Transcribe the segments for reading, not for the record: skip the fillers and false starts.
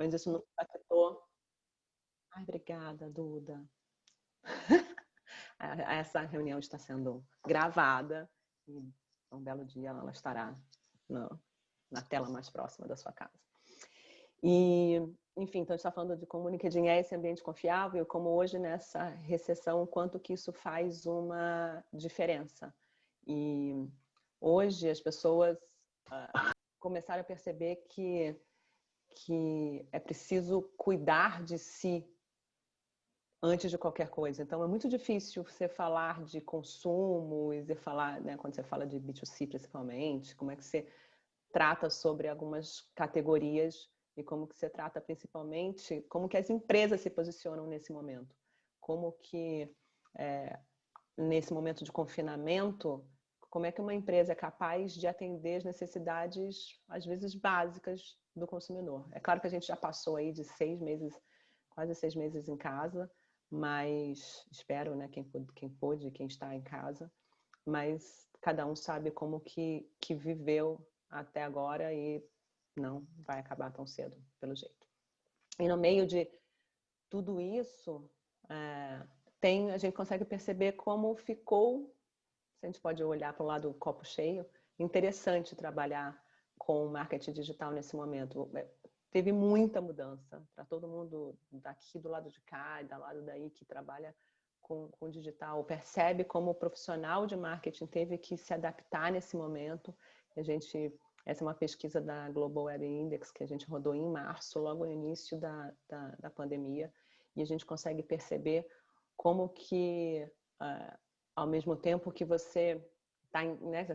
mas isso não impactou. Ai, obrigada, Duda. Essa reunião está sendo gravada e um belo dia ela estará na tela mais próxima da sua casa. E, enfim, então a gente está falando de como o LinkedIn é esse ambiente confiável, como hoje nessa recessão, o quanto que isso faz uma diferença. E hoje as pessoas começaram a perceber que é preciso cuidar de si antes de qualquer coisa. Então é muito difícil você falar de consumo e falar, né, quando você fala de B2C principalmente, como é que você trata sobre algumas categorias e como que você trata principalmente, como que as empresas se posicionam nesse momento. Como que, nesse momento de confinamento, como é que uma empresa é capaz de atender as necessidades, às vezes, básicas do consumidor. É claro que a gente já passou aí de 6 meses, quase 6 meses em casa, mas espero, né, quem pôde, quem está em casa, mas cada um sabe como que viveu até agora e não vai acabar tão cedo, pelo jeito. E no meio de tudo isso, a gente consegue perceber como ficou, se a gente pode olhar para o lado do copo cheio, interessante trabalhar com marketing digital nesse momento. Teve muita mudança para todo mundo daqui do lado de cá e do lado daí que trabalha com digital, percebe como o profissional de marketing teve que se adaptar nesse momento. Essa é uma pesquisa da Global Web Index que a gente rodou em março, logo no início da pandemia, e a gente consegue perceber como que, ao mesmo tempo que você está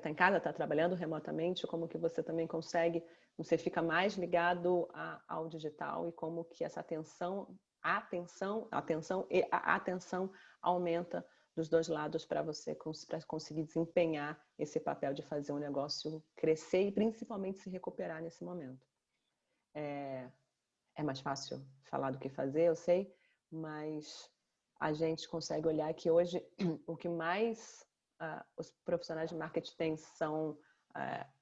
em casa, está trabalhando remotamente, como que você também consegue, você fica mais ligado ao digital e como que essa a atenção aumenta dos dois lados para você conseguir desempenhar esse papel de fazer um negócio crescer e principalmente se recuperar nesse momento. É mais fácil falar do que fazer, eu sei, mas a gente consegue olhar que hoje o que mais os profissionais de marketing têm são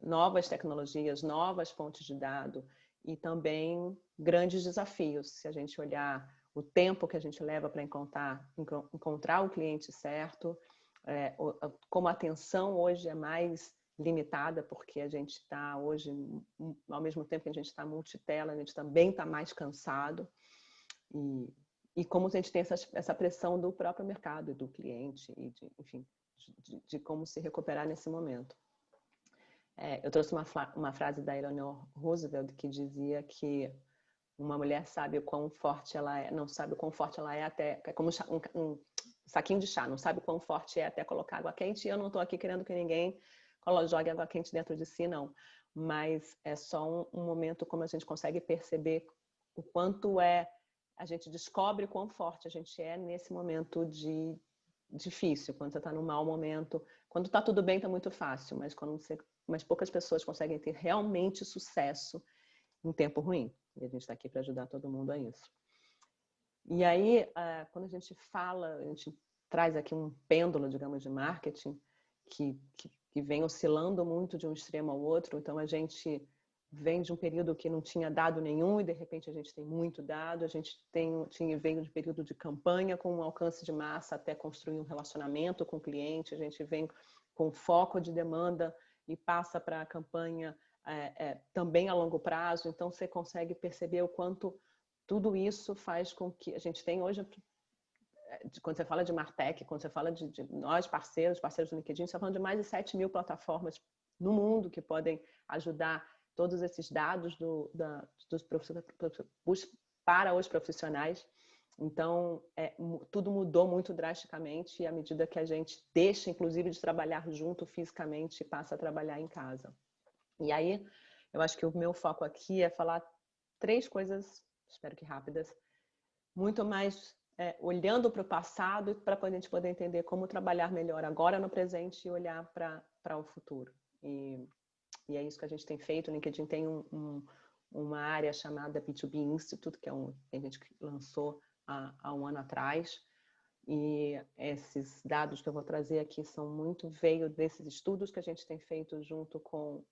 novas tecnologias, novas fontes de dados e também grandes desafios. Se a gente olhar o tempo que a gente leva para encontrar o cliente certo, como a atenção hoje é mais limitada, porque a gente está hoje, ao mesmo tempo que a gente está multitela, a gente também está mais cansado. E como a gente tem essa pressão do próprio mercado, do cliente, e enfim, de como se recuperar nesse momento. Eu trouxe uma frase da Eleanor Roosevelt que dizia que uma mulher sabe o quão forte ela é, não sabe o quão forte ela é até, é como um saquinho de chá, não sabe o quão forte é até colocar água quente, e eu não estou aqui querendo que ninguém jogue água quente dentro de si, não. Mas é só um momento como a gente consegue perceber o quanto a gente descobre quão forte a gente é nesse momento difícil, quando você está num mau momento. Quando está tudo bem, está muito fácil, mas poucas pessoas conseguem ter realmente sucesso em tempo ruim. E a gente está aqui para ajudar todo mundo a isso. E aí, quando a gente traz aqui um pêndulo, digamos, de marketing, que vem oscilando muito de um extremo ao outro. Então, a gente vem de um período que não tinha dado nenhum e, de repente, a gente tem muito dado. A gente veio de um período de campanha com um alcance de massa até construir um relacionamento com o cliente. A gente vem com foco de demanda e passa para a campanha também a longo prazo. Então, você consegue perceber o quanto tudo isso faz com que a gente tem hoje, quando você fala de Martech, quando você fala de nós, parceiros do LinkedIn, você está falando de mais de 7 mil plataformas no mundo que podem ajudar todos esses dados dos profissionais para os profissionais. Então, tudo mudou muito drasticamente à medida que a gente deixa, inclusive, de trabalhar junto fisicamente e passa a trabalhar em casa. E aí, eu acho que o meu foco aqui é falar 3 coisas, espero que rápidas, muito mais olhando para o passado para a gente poder entender como trabalhar melhor agora no presente e olhar para o futuro. E é isso que a gente tem feito. O LinkedIn tem uma área chamada B2B Institute, que a gente lançou há um ano atrás. E esses dados que eu vou trazer aqui veio desses estudos que a gente tem feito junto com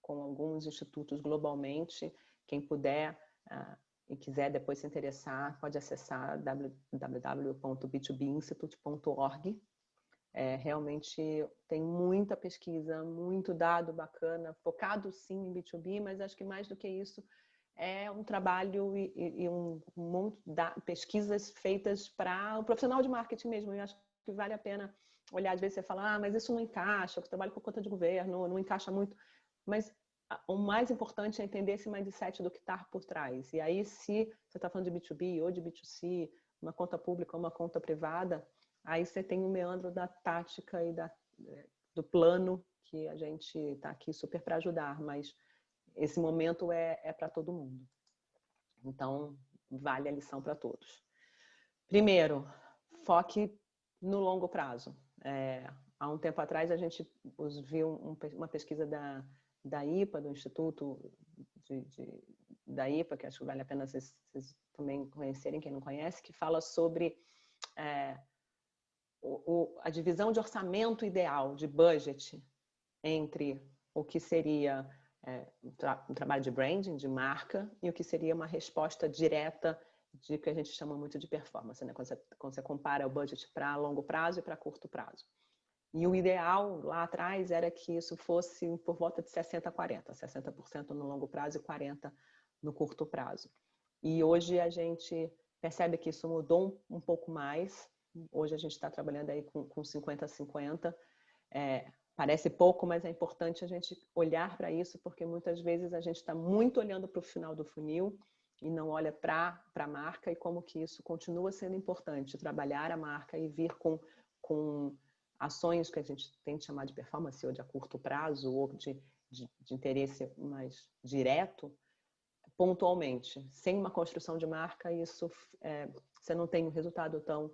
alguns institutos globalmente. Quem puder e quiser depois se interessar, pode acessar www.b2binstitute.org. Realmente tem muita pesquisa, muito dado bacana, focado sim em B2B, mas acho que mais do que isso é um trabalho e um monte de pesquisas feitas para o profissional de marketing mesmo. Eu acho que vale a pena olhar, às vezes você fala, mas isso não encaixa, eu trabalho com conta de governo, não encaixa muito. Mas o mais importante é entender esse mindset do que está por trás. E aí, se você está falando de B2B ou de B2C, uma conta pública ou uma conta privada, aí você tem o meandro da tática e do plano, que a gente está aqui super para ajudar, mas esse momento é para todo mundo. Então, vale a lição para todos. Primeiro, foque no longo prazo. Há um tempo atrás, a gente viu uma pesquisa da IPA, do Instituto da IPA, que acho que vale a pena vocês também conhecerem, quem não conhece, que fala sobre a divisão de orçamento ideal, de budget, entre o que seria um trabalho de branding, de marca, e o que seria uma resposta direta de que a gente chama muito de performance, né? Quando você compara o budget para longo prazo e para curto prazo. E o ideal lá atrás era que isso fosse por volta de 60-40, 60% no longo prazo e 40% no curto prazo. E hoje a gente percebe que isso mudou um pouco mais. Hoje a gente está trabalhando aí com 50-50. Parece pouco, mas é importante a gente olhar para isso, porque muitas vezes a gente está muito olhando para o final do funil e não olha para a marca e como que isso continua sendo importante, trabalhar a marca e vir com ações que a gente tem de chamar de performance ou de a curto prazo ou de interesse mais direto, pontualmente. Sem uma construção de marca, isso você não tem um resultado tão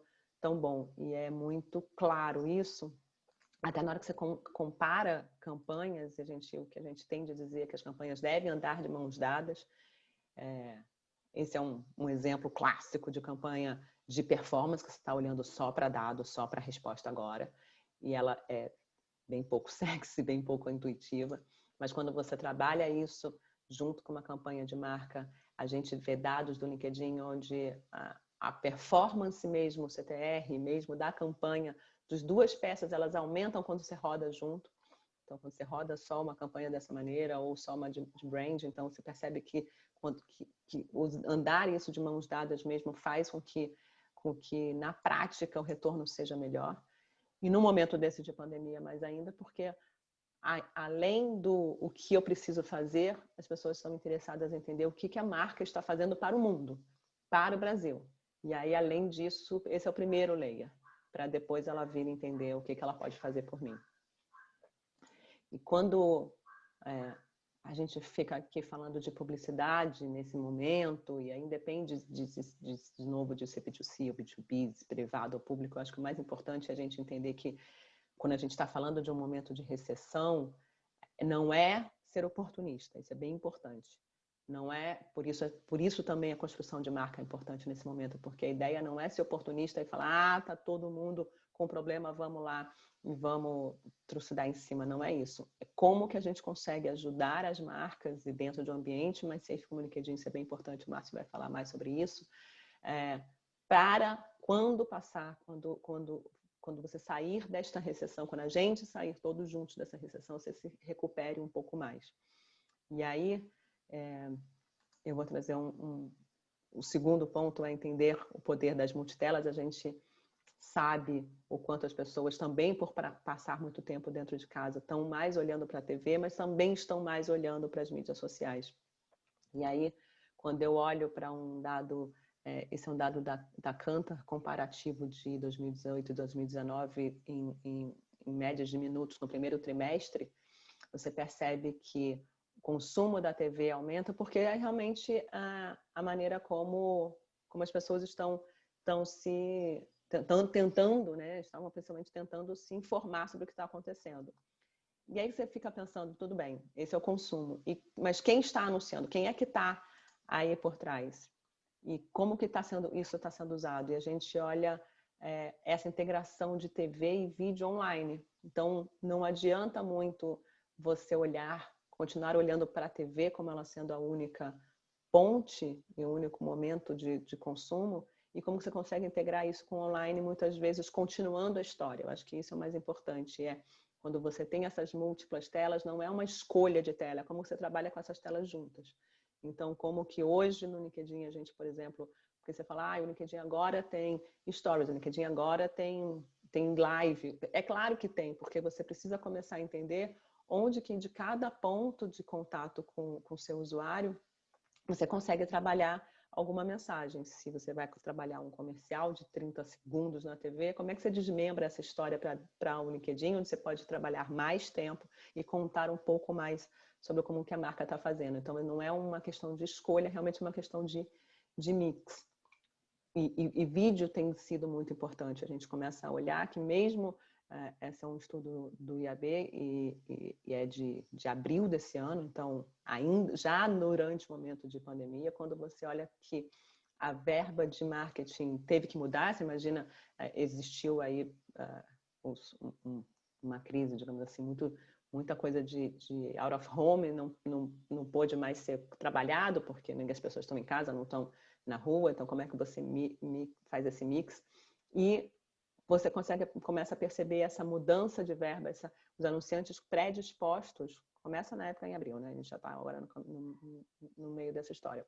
bom. E é muito claro isso. Até na hora que você compara campanhas, o que a gente tem de dizer é que as campanhas devem andar de mãos dadas. Esse é um exemplo clássico de campanha de performance, que você está olhando só para dados, só para a resposta agora. E ela é bem pouco sexy, bem pouco intuitiva. Mas quando você trabalha isso junto com uma campanha de marca, a gente vê dados do LinkedIn onde a performance mesmo, o CTR mesmo da campanha, das duas peças, elas aumentam quando você roda junto. Então, quando você roda só uma campanha dessa maneira ou só uma de brand, então você percebe que andar isso de mãos dadas mesmo faz com que na prática o retorno seja melhor. E no momento desse de pandemia mais ainda, porque além do o que eu preciso fazer, as pessoas estão interessadas em entender o que a marca está fazendo para o mundo, para o Brasil. E aí, além disso, esse é o primeiro layer, para depois ela vir entender o que ela pode fazer por mim. E quando a gente fica aqui falando de publicidade nesse momento, e aí independe de novo de ser B2C ou B2B, privado ou público, eu acho que o mais importante é a gente entender que quando a gente está falando de um momento de recessão, não é ser oportunista, isso é bem importante. Não é, por isso também a construção de marca é importante nesse momento, porque a ideia não é ser oportunista e falar, tá todo mundo com problema, vamos lá e vamos trucidar em cima. Não é isso. É como que a gente consegue ajudar as marcas e dentro de um ambiente mais safe como o LinkedIn, isso é bem importante, o Márcio vai falar mais sobre isso, para quando passar, quando você sair desta recessão, quando a gente sair todos juntos dessa recessão, você se recupere um pouco mais. E aí, eu vou trazer o segundo ponto, é entender o poder das multitelas. A gente sabe o quanto as pessoas também, por passar muito tempo dentro de casa, estão mais olhando para a TV, mas também estão mais olhando para as mídias sociais. E aí, quando eu olho para um dado, esse é um dado da Kantar, comparativo de 2018 e 2019, em médias de minutos no primeiro trimestre, você percebe que o consumo da TV aumenta porque é realmente a maneira como as pessoas estão tentando, né? Estavam principalmente tentando se informar sobre o que está acontecendo. E aí você fica pensando, tudo bem, esse é o consumo. Mas quem está anunciando? Quem é que está aí por trás? E como que isso está sendo usado? E a gente olha essa integração de TV e vídeo online. Então, não adianta muito você continuar olhando para a TV como ela sendo a única ponte em um único momento de consumo e como você consegue integrar isso com o online, muitas vezes continuando a história. Eu acho que isso é o mais importante, quando você tem essas múltiplas telas, não é uma escolha de tela, é como você trabalha com essas telas juntas. Então, como que hoje no LinkedIn a gente, por exemplo, porque você fala, o LinkedIn agora tem stories, o LinkedIn agora tem live. É claro que tem, porque você precisa começar a entender onde que de cada ponto de contato com o seu usuário, você consegue trabalhar alguma mensagem. Se você vai trabalhar um comercial de 30 segundos na TV, como é que você desmembra essa história para um LinkedIn, onde você pode trabalhar mais tempo e contar um pouco mais sobre como que a marca está fazendo. Então, não é uma questão de escolha, é realmente uma questão de mix. E vídeo tem sido muito importante. A gente começa a olhar que mesmo, esse é um estudo do IAB e é de abril desse ano, então ainda já durante o momento de pandemia, quando você olha que a verba de marketing teve que mudar, você imagina, existiu aí uma crise, digamos assim, muita coisa de out of home não pôde mais ser trabalhado, porque as pessoas estão em casa, não estão na rua, então como é que você faz esse mix? E você começa a perceber essa mudança de verba, os anunciantes predispostos, começa na época em abril, né? A gente já está agora no meio dessa história.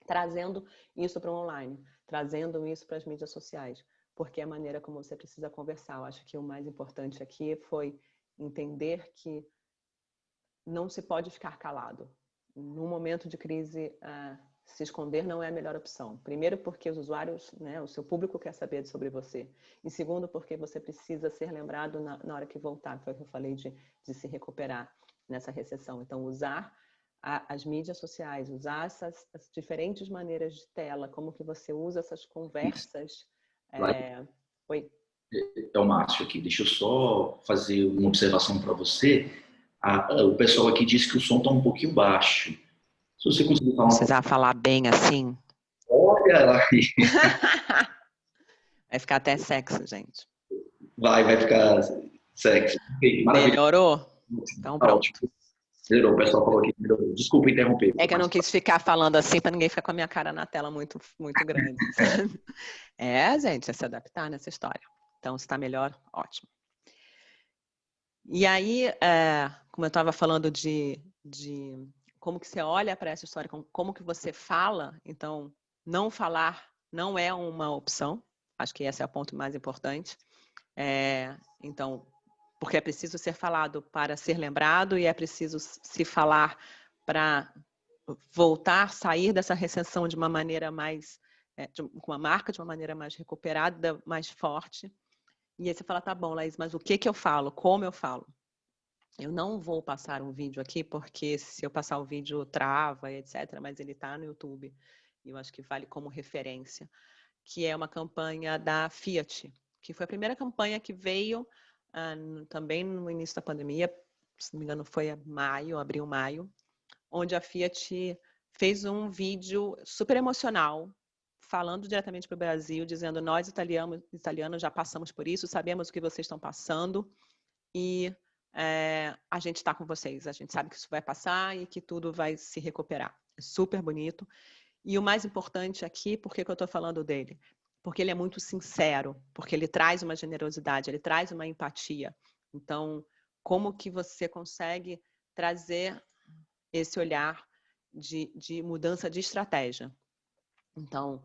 Trazendo isso para o online, trazendo isso para as mídias sociais, porque é a maneira como você precisa conversar. Eu acho que o mais importante aqui foi entender que não se pode ficar calado. Num momento de crise, se esconder não é a melhor opção. Primeiro, porque os usuários, o seu público quer saber sobre você. E segundo, porque você precisa ser lembrado na hora que voltar. Foi o que eu falei de se recuperar nessa recessão. Então, usar as mídias sociais, usar as diferentes maneiras de tela, como que você usa essas conversas. Oi? É o Márcio aqui. Deixa eu só fazer uma observação para você. O pessoal aqui disse que o som está um pouquinho baixo. Se você conseguir falar um pouco. Precisar falar bem assim. Olha lá. Vai ficar até sexy, gente. Vai ficar sexy. Maravilha. Melhorou? Então Tá pronto. ótimo. Melhorou. O pessoal falou aqui. Melhorou. Desculpa interromper. É que eu não quis ficar falando assim para ninguém ficar com a minha cara na tela muito, muito grande. Gente, é se adaptar nessa história. Então, se está melhor, ótimo. E aí, como eu estava falando de como que você olha para essa história, como que você fala, então, não falar não é uma opção. Acho que esse é o ponto mais importante. Então, porque é preciso ser falado para ser lembrado e é preciso se falar para voltar, sair dessa recessão de uma maneira mais, com a marca de uma maneira mais recuperada, mais forte. E aí você fala, tá bom, Laís, mas o que eu falo? Como eu falo? Eu não vou passar um vídeo aqui, porque se eu passar o vídeo trava, etc. Mas ele está no YouTube. E eu acho que vale como referência. Que é uma campanha da Fiat, que foi a primeira campanha que veio também no início da pandemia, se não me engano foi abril, maio, onde a Fiat fez um vídeo super emocional, falando diretamente para o Brasil, dizendo nós italianos já passamos por isso, sabemos o que vocês estão passando e a gente está com vocês, a gente sabe que isso vai passar e que tudo vai se recuperar. É super bonito. E o mais importante aqui, por que eu estou falando dele? Porque ele é muito sincero, porque ele traz uma generosidade, ele traz uma empatia. Então, como que você consegue trazer esse olhar de mudança de estratégia? Então,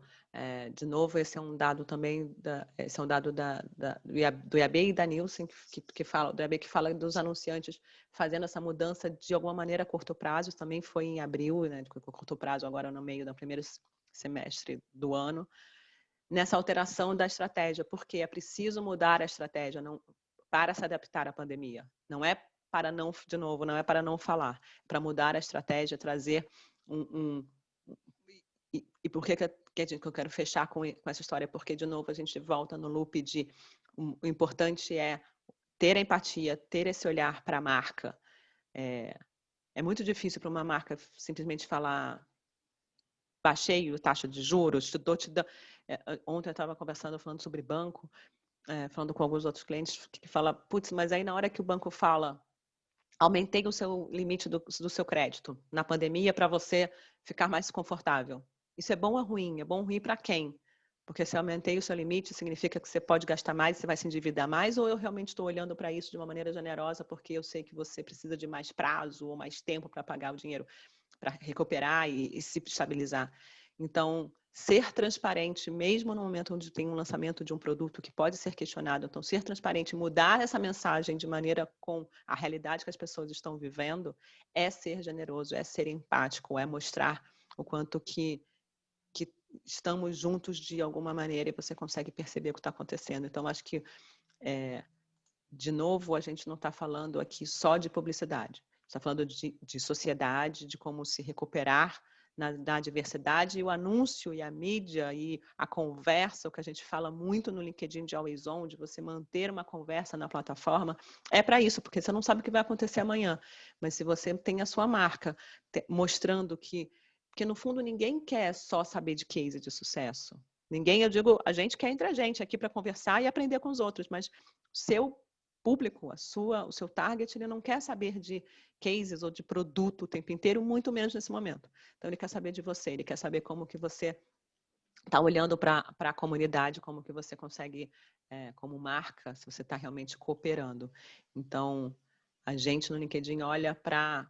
de novo, esse é um dado também, esse é um dado do IAB e da Nielsen, que fala, do IAB que fala dos anunciantes fazendo essa mudança de alguma maneira a curto prazo, também foi em abril, né, de curto prazo agora no meio do primeiro semestre do ano, nessa alteração da estratégia, porque é preciso mudar a estratégia para se adaptar à pandemia. Não é para não, de novo, não é para não falar, é para mudar a estratégia, trazer E por que eu quero fechar com essa história? Porque, de novo, a gente volta no loop de o importante é ter a empatia, ter esse olhar para a marca. É muito difícil para uma marca simplesmente falar baixei a taxa de juros, ontem eu estava conversando, falando sobre banco, falando com alguns outros clientes, que fala, putz, mas aí na hora que o banco fala Aumentei o seu limite do seu crédito na pandemia para você ficar mais confortável. Isso é bom ou ruim? É bom ou ruim para quem? Porque se eu aumentei o seu limite, significa que você pode gastar mais, você vai se endividar mais, ou eu realmente estou olhando para isso de uma maneira generosa porque eu sei que você precisa de mais prazo ou mais tempo para pagar o dinheiro, para recuperar e se estabilizar. Então, ser transparente, mesmo no momento onde tem um lançamento de um produto que pode ser questionado, então ser transparente, mudar essa mensagem de maneira com a realidade que as pessoas estão vivendo, é ser generoso, é ser empático, é mostrar o quanto que estamos juntos de alguma maneira e você consegue perceber o que está acontecendo. Então, acho que, de novo, a gente não está falando aqui só de publicidade. Está falando de sociedade, de como se recuperar na diversidade, e o anúncio e a mídia e a conversa, o que a gente fala muito no LinkedIn de Always On, de você manter uma conversa na plataforma, é para isso, porque você não sabe o que vai acontecer amanhã. Mas se você tem a sua marca mostrando que... Porque, no fundo, ninguém quer só saber de case de sucesso. Ninguém, eu digo, a gente quer entre a gente aqui para conversar e aprender com os outros, mas o seu público, o seu target, ele não quer saber de cases ou de produto o tempo inteiro, muito menos nesse momento. Então, ele quer saber de você, ele quer saber como que você está olhando para a comunidade, como que você consegue, como marca, se você está realmente cooperando. Então, a gente no LinkedIn olha para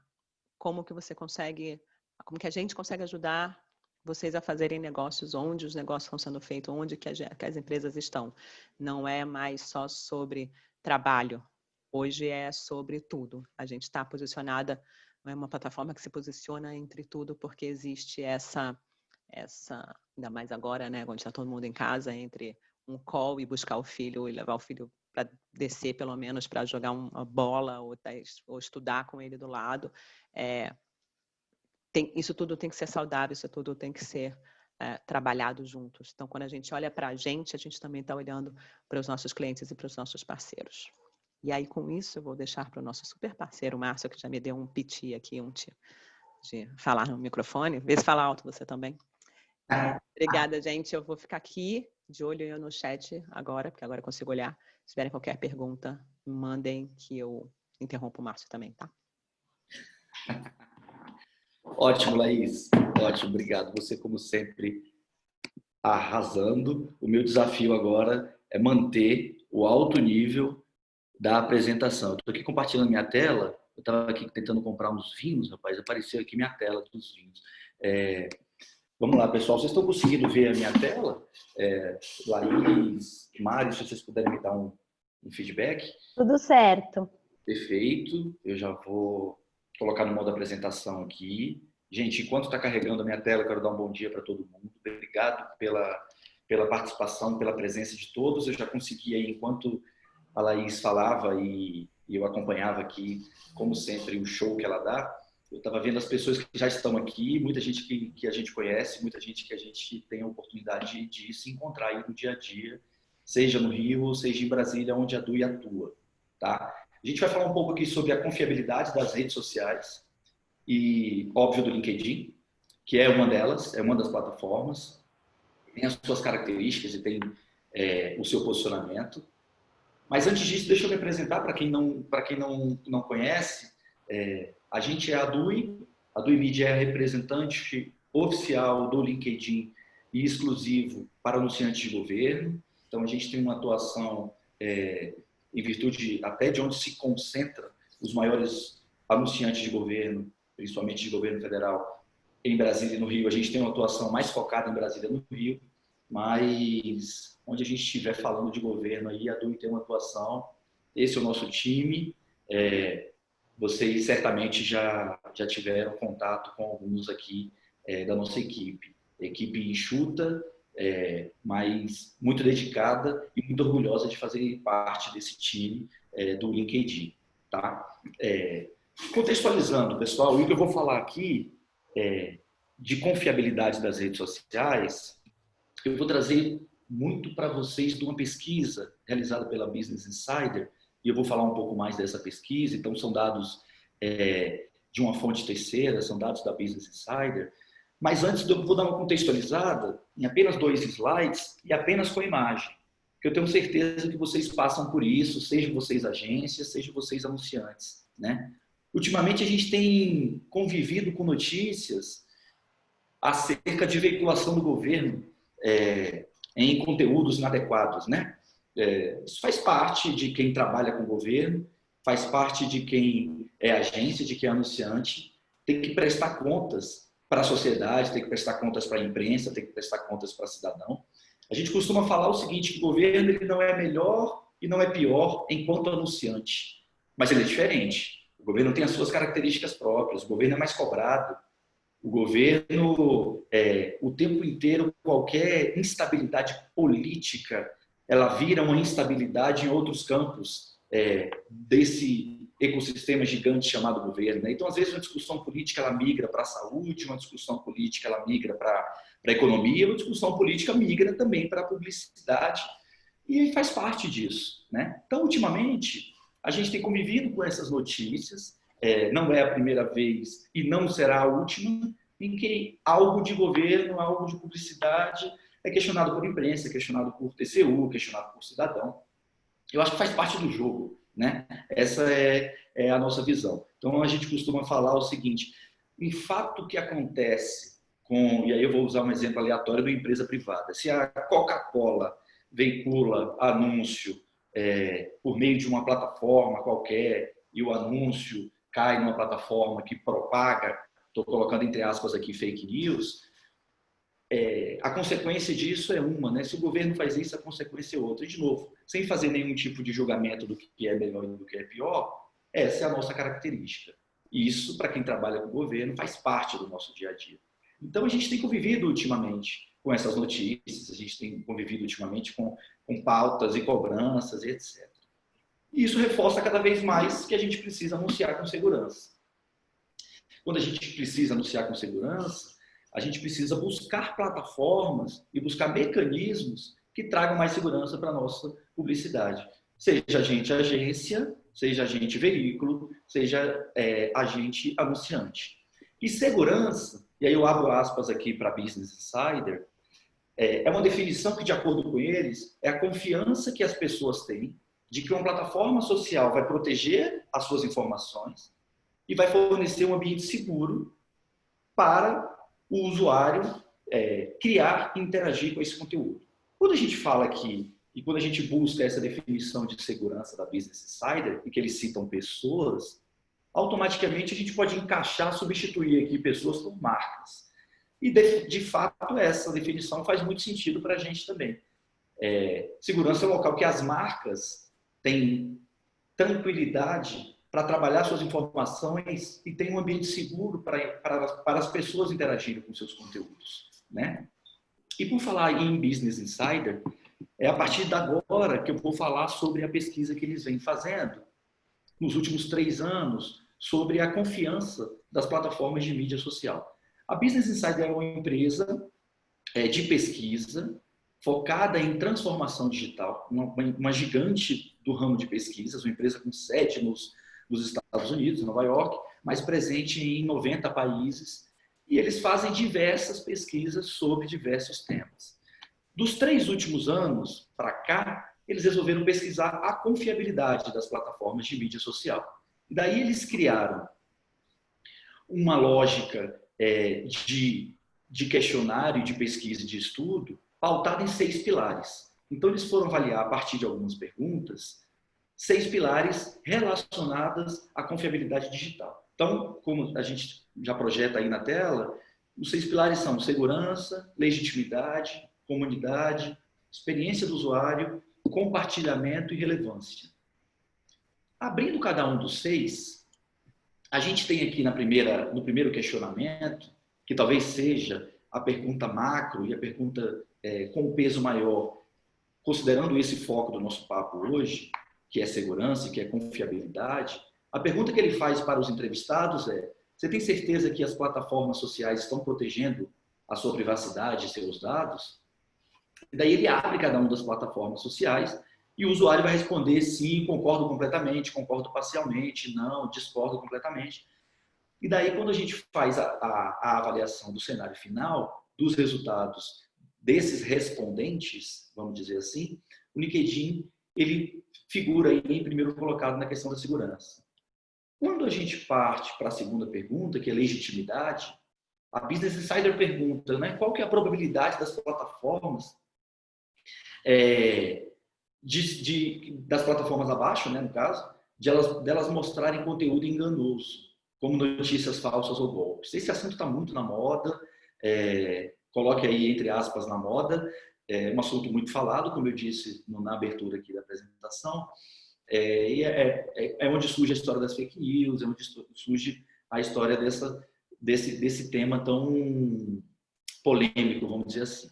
como que você consegue, como que a gente consegue ajudar vocês a fazerem negócios, onde os negócios estão sendo feitos, onde que as empresas estão. Não é mais só sobre trabalho. Hoje é sobre tudo. A gente está posicionada, não é uma plataforma que se posiciona entre tudo, porque existe essa ainda mais agora, né, onde está todo mundo em casa, entre um call e buscar o filho e levar o filho para descer, pelo menos, para jogar uma bola ou estudar com ele do lado. Isso tudo tem que ser saudável, isso tudo tem que ser trabalhado juntos. Então, quando a gente olha para a gente também está olhando para os nossos clientes e para os nossos parceiros. E aí, com isso, eu vou deixar para o nosso super parceiro, Márcio, que já me deu um piti aqui, de falar no microfone. Vê se fala alto você também. Obrigada, gente. Eu vou ficar aqui de olho no chat agora, porque agora eu consigo olhar. Se tiverem qualquer pergunta, mandem que eu interrompo o Márcio também, tá? Ótimo, Laís. Ótimo, obrigado. Você, como sempre, arrasando. O meu desafio agora é manter o alto nível da apresentação. Estou aqui compartilhando minha tela. Eu estava aqui tentando comprar uns vinhos, rapaz. Apareceu aqui minha tela dos vinhos. Vamos lá, pessoal. Vocês estão conseguindo ver a minha tela? Laís, Mário, se vocês puderem me dar um feedback. Tudo certo. Perfeito. Eu já vou colocar no modo apresentação aqui. Gente, enquanto está carregando a minha tela, eu quero dar um bom dia para todo mundo. Obrigado pela participação, pela presença de todos. Eu já consegui aí, enquanto a Laís falava e eu acompanhava aqui, como sempre, o show que ela dá. Eu estava vendo as pessoas que já estão aqui, muita gente que a gente conhece, muita gente que a gente tem a oportunidade de se encontrar aí no dia a dia, seja no Rio, seja em Brasília, onde a DUI atua, tá? A gente vai falar um pouco aqui sobre a confiabilidade das redes sociais e, óbvio, do LinkedIn, que é uma delas, é uma das plataformas, tem as suas características e tem o seu posicionamento. Mas antes disso, deixa eu me apresentar para quem não conhece. A gente é a DUI Media é a representante oficial do LinkedIn e exclusivo para anunciantes de governo. Então, a gente tem uma atuação em virtude até de onde se concentra os maiores anunciantes de governo, principalmente de governo federal, em Brasília e no Rio. A gente tem uma atuação mais focada em Brasília e no Rio, mas onde a gente estiver falando de governo, aí a DUI tem uma atuação. Esse é o nosso time. Vocês certamente já tiveram contato com alguns aqui da nossa equipe. Equipe enxuta, mas muito dedicada e muito orgulhosa de fazer parte desse time do LinkedIn. Tá? Contextualizando, pessoal, o que eu vou falar aqui de confiabilidade das redes sociais, eu vou trazer muito para vocês de uma pesquisa realizada pela Business Insider, e eu vou falar um pouco mais dessa pesquisa. Então, são dados de uma fonte terceira, são dados da Business Insider. Mas antes, eu vou dar uma contextualizada em apenas 2 slides e apenas com imagem, porque eu tenho certeza que vocês passam por isso, sejam vocês agências, sejam vocês anunciantes, né? Ultimamente, a gente tem convivido com notícias acerca de veiculação do governo em conteúdos inadequados, né? Isso faz parte de quem trabalha com o governo, faz parte de quem é agência, de quem é anunciante, tem que prestar contas para a sociedade, tem que prestar contas para a imprensa, tem que prestar contas para o cidadão. A gente costuma falar o seguinte, que o governo ele não é melhor e não é pior enquanto anunciante, mas ele é diferente. O governo tem as suas características próprias, o governo é mais cobrado, o governo, o tempo inteiro, qualquer instabilidade política, ela vira uma instabilidade em outros campos desse ecossistema gigante chamado governo. Né? Então, às vezes, uma discussão política ela migra para a saúde, uma discussão política ela migra para a economia, uma discussão política migra também para a publicidade, e faz parte disso. Né? Então, ultimamente, a gente tem convivido com essas notícias, não é a primeira vez e não será a última, em que algo de governo, algo de publicidade é questionado por imprensa, questionado por TCU, questionado por cidadão. Eu acho que faz parte do jogo, né? Essa é a nossa visão. Então, a gente costuma falar o seguinte, um fato que acontece e aí eu vou usar um exemplo aleatório de uma empresa privada. Se a Coca-Cola veicula anúncio por meio de uma plataforma qualquer e o anúncio cai numa plataforma que propaga, estou colocando entre aspas aqui, fake news, a consequência disso é uma, né? Se o governo faz isso, a consequência é outra. E, de novo, sem fazer nenhum tipo de julgamento do que é melhor e do que é pior, essa é a nossa característica. E isso, para quem trabalha com o governo, faz parte do nosso dia a dia. Então, a gente tem convivido ultimamente com essas notícias, a gente tem convivido ultimamente com pautas e cobranças e etc. E isso reforça cada vez mais que a gente precisa anunciar com segurança. Quando a gente precisa anunciar com segurança, a gente precisa buscar plataformas e buscar mecanismos que tragam mais segurança para a nossa publicidade. Seja a gente agência, seja a gente veículo, seja agente anunciante. E segurança, e aí eu abro aspas aqui para Business Insider, é uma definição que, de acordo com eles, é a confiança que as pessoas têm de que uma plataforma social vai proteger as suas informações e vai fornecer um ambiente seguro para o usuário criar e interagir com esse conteúdo. Quando a gente fala aqui, e quando a gente busca essa definição de segurança da Business Insider, e que eles citam pessoas, automaticamente a gente pode encaixar, substituir aqui pessoas por marcas. E, de fato, essa definição faz muito sentido para a gente também. Segurança é um local que as marcas têm tranquilidade para trabalhar suas informações e tem um ambiente seguro para as pessoas interagirem com seus conteúdos, né? E por falar em Business Insider, é a partir de agora que eu vou falar sobre a pesquisa que eles vêm fazendo nos últimos 3 anos sobre a confiança das plataformas de mídia social. A Business Insider é uma empresa de pesquisa focada em transformação digital, uma gigante do ramo de pesquisas, uma empresa com sede nos Estados Unidos, em Nova York, mas presente em 90 países, e eles fazem diversas pesquisas sobre diversos temas. Dos 3 últimos anos para cá, eles resolveram pesquisar a confiabilidade das plataformas de mídia social. E daí eles criaram uma lógica de questionário, de pesquisa e de estudo pautada em 6 pilares. Então, eles foram avaliar, a partir de algumas perguntas, 6 pilares relacionadas à confiabilidade digital. Então, como a gente já projeta aí na tela, os 6 pilares são segurança, legitimidade, comunidade, experiência do usuário, compartilhamento e relevância. Abrindo cada um dos 6, a gente tem aqui no primeiro questionamento, que talvez seja a pergunta macro e a pergunta com peso maior, considerando esse foco do nosso papo hoje, que é segurança, que é confiabilidade, a pergunta que ele faz para os entrevistados é: você tem certeza que as plataformas sociais estão protegendo a sua privacidade e seus dados? E daí ele abre cada uma das plataformas sociais e o usuário vai responder sim, concordo completamente, concordo parcialmente, não, discordo completamente. E daí, quando a gente faz a avaliação do cenário final, dos resultados desses respondentes, vamos dizer assim, o LinkedIn ele figura aí em primeiro colocado na questão da segurança. Quando a gente parte para a segunda pergunta, que é legitimidade, a Business Insider pergunta, né, qual que é a probabilidade das plataformas, das plataformas abaixo, né, no caso, delas mostrarem conteúdo enganoso, como notícias falsas ou golpes. Esse assunto está muito na moda, coloque aí entre aspas na moda, é um assunto muito falado, como eu disse na abertura aqui da apresentação, é onde surge a história das fake news, é onde surge a história desse tema tão polêmico, vamos dizer assim.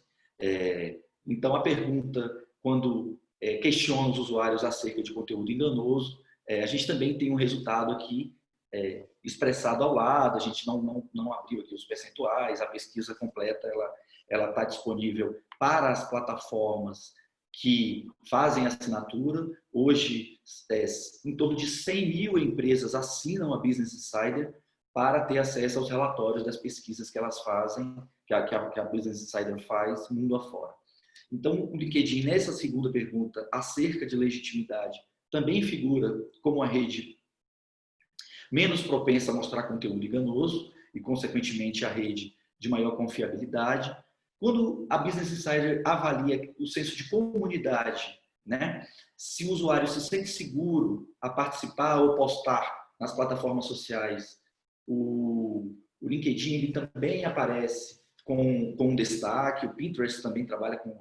Então, a pergunta, quando questiona os usuários acerca de conteúdo enganoso, a gente também tem um resultado aqui expressado ao lado, a gente não abriu aqui os percentuais, a pesquisa completa ela está disponível para as plataformas que fazem assinatura. Hoje, em torno de 100 mil empresas assinam a Business Insider para ter acesso aos relatórios das pesquisas que elas fazem, que a Business Insider faz mundo afora. Então, o LinkedIn, nessa segunda pergunta, acerca de legitimidade, também figura como a rede menos propensa a mostrar conteúdo enganoso e, consequentemente, a rede de maior confiabilidade. Quando a Business Insider avalia o senso de comunidade, né? Se o usuário se sente seguro a participar ou postar nas plataformas sociais, o LinkedIn ele também aparece com destaque, o Pinterest também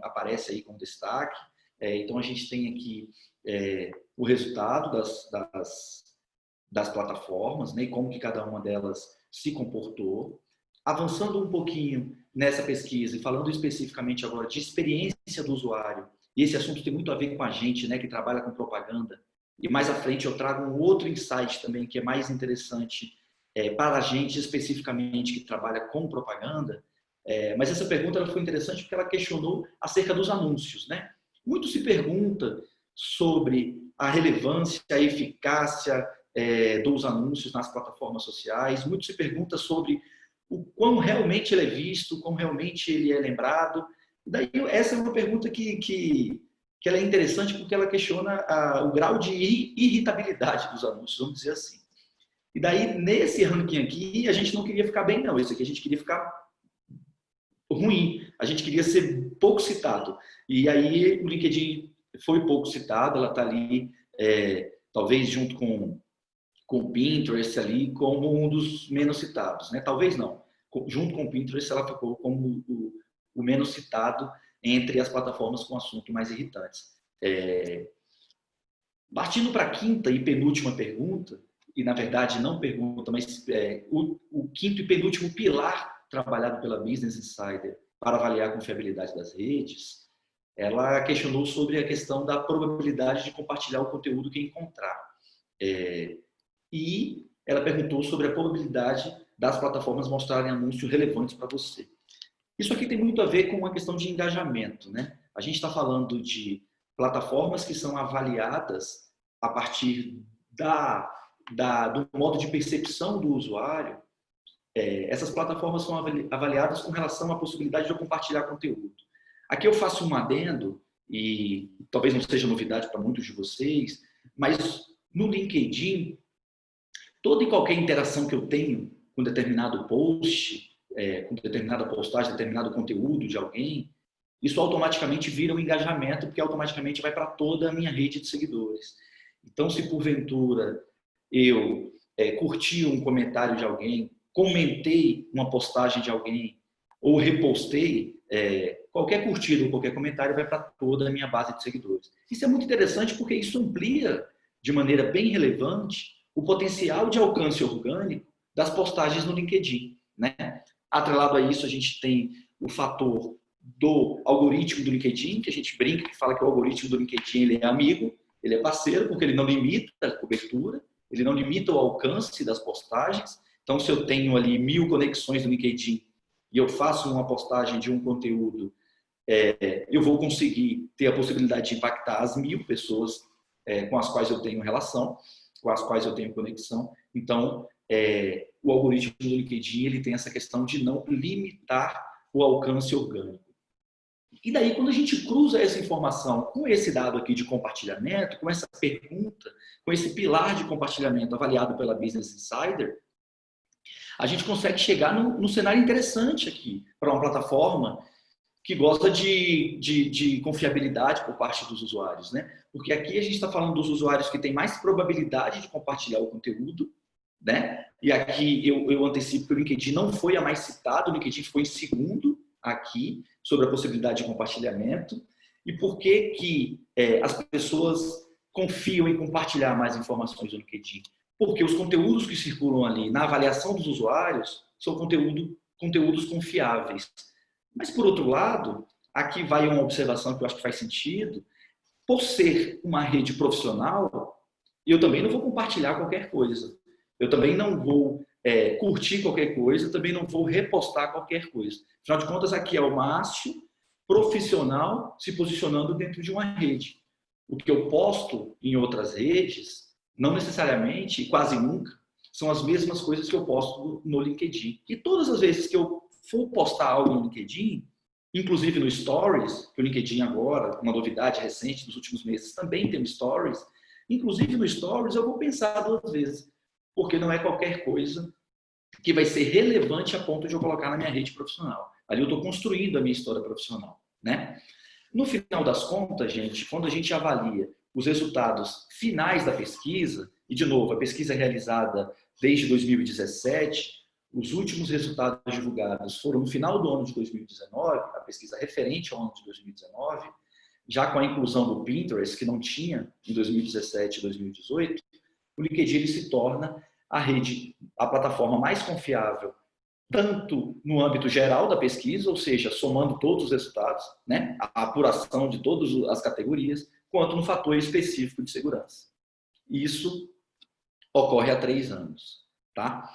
aparece aí com destaque. Então, a gente tem aqui o resultado das plataformas, né, e como que cada uma delas se comportou. Avançando um pouquinho nessa pesquisa e falando especificamente agora de experiência do usuário, e esse assunto tem muito a ver com a gente, né, que trabalha com propaganda, e mais à frente eu trago um outro insight também que é mais interessante para a gente especificamente que trabalha com propaganda, mas essa pergunta ela foi interessante porque ela questionou acerca dos anúncios, né? Muito se pergunta sobre a relevância, a eficácia dos anúncios nas plataformas sociais, muito se pergunta sobre o quão realmente ele é visto, o quão realmente ele é lembrado. E daí essa é uma pergunta que ela é interessante porque ela questiona o grau de irritabilidade dos anúncios, vamos dizer assim. E daí, nesse ranking aqui, a gente não queria ficar bem, não. Esse aqui a gente queria ficar ruim. A gente queria ser pouco citado. E aí, o LinkedIn foi pouco citado. Ela está ali, talvez junto com o Pinterest ali, como um dos menos citados. Né? Talvez não. Junto com o Pinterest, ela ficou como o menos citado entre as plataformas com assunto mais irritantes. Partindo para a quinta e penúltima pergunta, e na verdade não pergunta, mas o quinto e penúltimo pilar trabalhado pela Business Insider para avaliar a confiabilidade das redes, ela questionou sobre a questão da probabilidade de compartilhar o conteúdo que encontrar. E ela perguntou sobre a probabilidade das plataformas mostrarem anúncios relevantes para você. Isso aqui tem muito a ver com uma questão de engajamento, né? A gente está falando de plataformas que são avaliadas a partir do modo de percepção do usuário. Essas plataformas são avaliadas com relação à possibilidade de eu compartilhar conteúdo. Aqui eu faço um adendo, e talvez não seja novidade para muitos de vocês, mas no LinkedIn, toda e qualquer interação que eu tenho com determinado post, com determinada postagem, determinado conteúdo de alguém, isso automaticamente vira um engajamento, porque automaticamente vai para toda a minha rede de seguidores. Então, se porventura eu curti um comentário de alguém, comentei uma postagem de alguém, ou repostei, qualquer curtida ou qualquer comentário vai para toda a minha base de seguidores. Isso é muito interessante porque isso amplia de maneira bem relevante o potencial de alcance orgânico das postagens no LinkedIn, né? Atrelado a isso, a gente tem o fator do algoritmo do LinkedIn, que a gente brinca, que fala que o algoritmo do LinkedIn ele é amigo, ele é parceiro, porque ele não limita a cobertura, ele não limita o alcance das postagens. Então, se eu tenho ali 1000 conexões no LinkedIn e eu faço uma postagem de um conteúdo, eu vou conseguir ter a possibilidade de impactar as 1000 pessoas com as quais eu tenho relação, com as quais eu tenho conexão. Então, o algoritmo do LinkedIn ele tem essa questão de não limitar o alcance orgânico. E daí, quando a gente cruza essa informação com esse dado aqui de compartilhamento, com essa pergunta, com esse pilar de compartilhamento avaliado pela Business Insider, a gente consegue chegar num cenário interessante aqui para uma plataforma que gosta de confiabilidade por parte dos usuários, né? Porque aqui a gente está falando dos usuários que têm mais probabilidade de compartilhar o conteúdo, né? E aqui eu antecipo que o LinkedIn não foi a mais citada, o LinkedIn foi em segundo aqui, sobre a possibilidade de compartilhamento. E por que as pessoas confiam em compartilhar mais informações no LinkedIn? Porque os conteúdos que circulam ali na avaliação dos usuários são conteúdos confiáveis. Mas, por outro lado, aqui vai uma observação que eu acho que faz sentido. Por ser uma rede profissional, eu também não vou compartilhar qualquer coisa. Eu também não vou curtir qualquer coisa, também não vou repostar qualquer coisa. Afinal de contas, aqui é o macho profissional se posicionando dentro de uma rede. O que eu posto em outras redes, não necessariamente, e quase nunca, são as mesmas coisas que eu posto no LinkedIn. E todas as vezes que eu for postar algo no LinkedIn, inclusive no Stories, que o LinkedIn agora, uma novidade recente dos últimos meses, também tem Stories, inclusive no Stories eu vou pensar duas vezes, porque não é qualquer coisa que vai ser relevante a ponto de eu colocar na minha rede profissional. Ali eu estou construindo a minha história profissional, né? No final das contas, gente, quando a gente avalia os resultados finais da pesquisa, e de novo, a pesquisa é realizada desde 2017, os últimos resultados divulgados foram no final do ano de 2019, a pesquisa referente ao ano de 2019, já com a inclusão do Pinterest, que não tinha em 2017 e 2018, o LinkedIn ele se torna a plataforma mais confiável, tanto no âmbito geral da pesquisa, ou seja, somando todos os resultados, né, a apuração de todas as categorias, quanto no fator específico de segurança. Isso ocorre há 3 anos. Tá?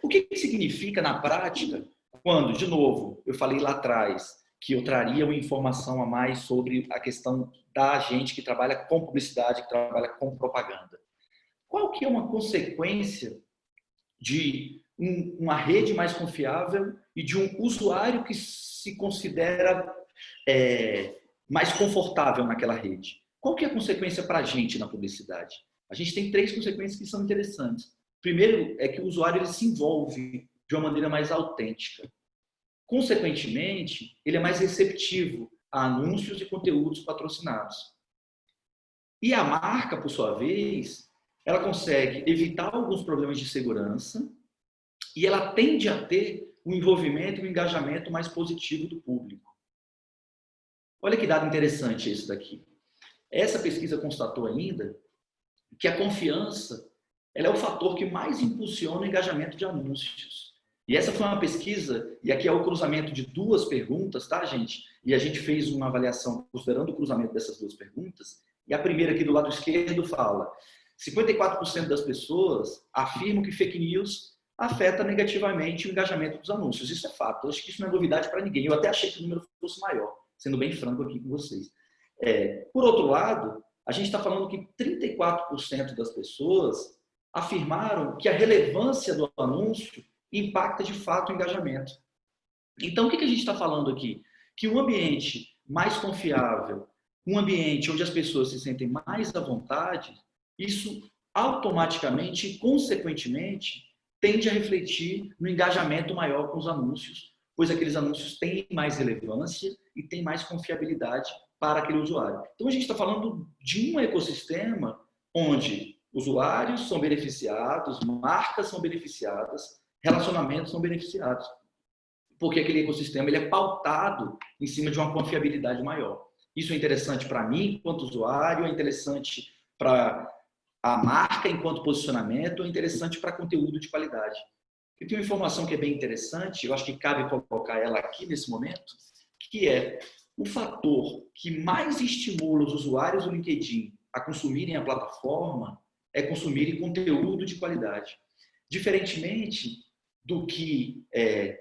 O que significa na prática quando, de novo, eu falei lá atrás que eu traria uma informação a mais sobre a questão da gente que trabalha com publicidade, que trabalha com propaganda? Qual que é uma consequência de uma rede mais confiável e de um usuário que se considera mais confortável naquela rede? Qual que é a consequência para a gente na publicidade? A gente tem 3 consequências que são interessantes. Primeiro é que o usuário ele se envolve de uma maneira mais autêntica. Consequentemente, ele é mais receptivo a anúncios e conteúdos patrocinados. E a marca, por sua vez, ela consegue evitar alguns problemas de segurança e ela tende a ter um envolvimento e um engajamento mais positivo do público. Olha que dado interessante esse daqui. Essa pesquisa constatou ainda que a confiança ela é o fator que mais impulsiona o engajamento de anúncios. E essa foi uma pesquisa, e aqui é o cruzamento de 2 perguntas, tá, gente? E a gente fez uma avaliação considerando o cruzamento dessas 2 perguntas. E a primeira aqui do lado esquerdo fala: 54% das pessoas afirmam que fake news afeta negativamente o engajamento dos anúncios. Isso é fato. Eu acho que isso não é novidade para ninguém. Eu até achei que o número fosse maior, sendo bem franco aqui com vocês. Por outro lado, a gente está falando que 34% das pessoas afirmaram que a relevância do anúncio impacta de fato o engajamento. Então, o que a gente está falando aqui? Que um ambiente mais confiável, um ambiente onde as pessoas se sentem mais à vontade, isso automaticamente e consequentemente tende a refletir no engajamento maior com os anúncios, pois aqueles anúncios têm mais relevância e têm mais confiabilidade para aquele usuário. Então, a gente está falando de um ecossistema onde usuários são beneficiados, marcas são beneficiadas, relacionamentos são beneficiados, porque aquele ecossistema ele é pautado em cima de uma confiabilidade maior. Isso é interessante para mim, enquanto usuário, é interessante para a marca enquanto posicionamento, é interessante para conteúdo de qualidade. E tem uma informação que é bem interessante, eu acho que cabe colocar ela aqui nesse momento, que é o fator que mais estimula os usuários do LinkedIn a consumirem a plataforma é consumirem conteúdo de qualidade. Diferentemente do que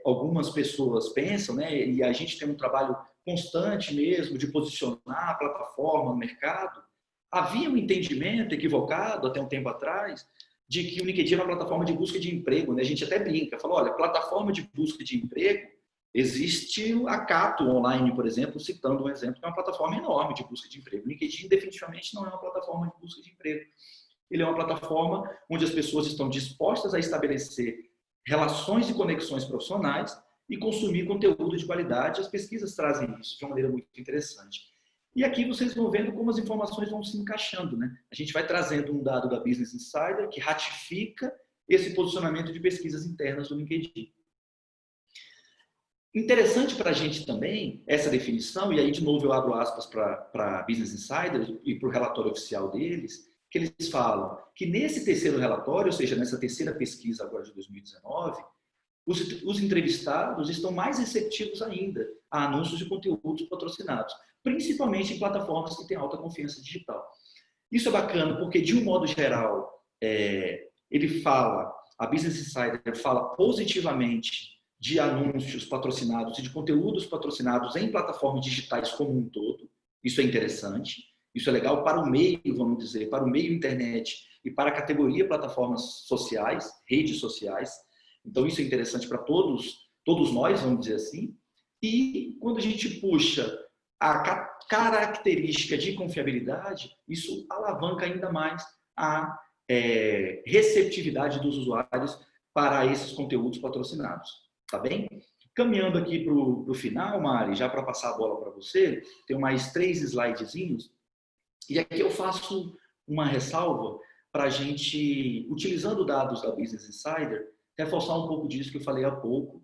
algumas pessoas pensam, né? E a gente tem um trabalho constante mesmo de posicionar a plataforma no mercado, havia um entendimento equivocado até um tempo atrás de que o LinkedIn era uma plataforma de busca de emprego, né? A gente até brinca, fala, olha, plataforma de busca de emprego Existe a Cato Online, por exemplo, citando um exemplo, que é uma plataforma enorme de busca de emprego. O LinkedIn definitivamente não é uma plataforma de busca de emprego. Ele é uma plataforma onde as pessoas estão dispostas a estabelecer relações e conexões profissionais e consumir conteúdo de qualidade. As pesquisas trazem isso de uma maneira muito interessante. E aqui vocês vão vendo como as informações vão se encaixando, né? A gente vai trazendo um dado da Business Insider que ratifica esse posicionamento de pesquisas internas do LinkedIn. Interessante para a gente também essa definição, e aí de novo eu abro aspas para Business Insider e para o relatório oficial deles, que eles falam que nesse terceiro relatório, ou seja, nessa terceira pesquisa agora de 2019, os entrevistados estão mais receptivos ainda a anúncios e conteúdos patrocinados, principalmente em plataformas que têm alta confiança digital. Isso é bacana porque, de um modo geral, a Business Insider fala positivamente de anúncios patrocinados e de conteúdos patrocinados em plataformas digitais como um todo. Isso é interessante. Isso é legal para o meio, vamos dizer, para o meio internet e para a categoria plataformas sociais, redes sociais. Então, isso é interessante para todos nós, vamos dizer assim. E quando a gente puxa a característica de confiabilidade, isso alavanca ainda mais a receptividade dos usuários para esses conteúdos patrocinados. Tá bem? Caminhando aqui para o final, Mari, já para passar a bola para você, tem mais 3 slidezinhos. E aqui eu faço uma ressalva para a gente, utilizando dados da Business Insider, reforçar um pouco disso que eu falei há pouco.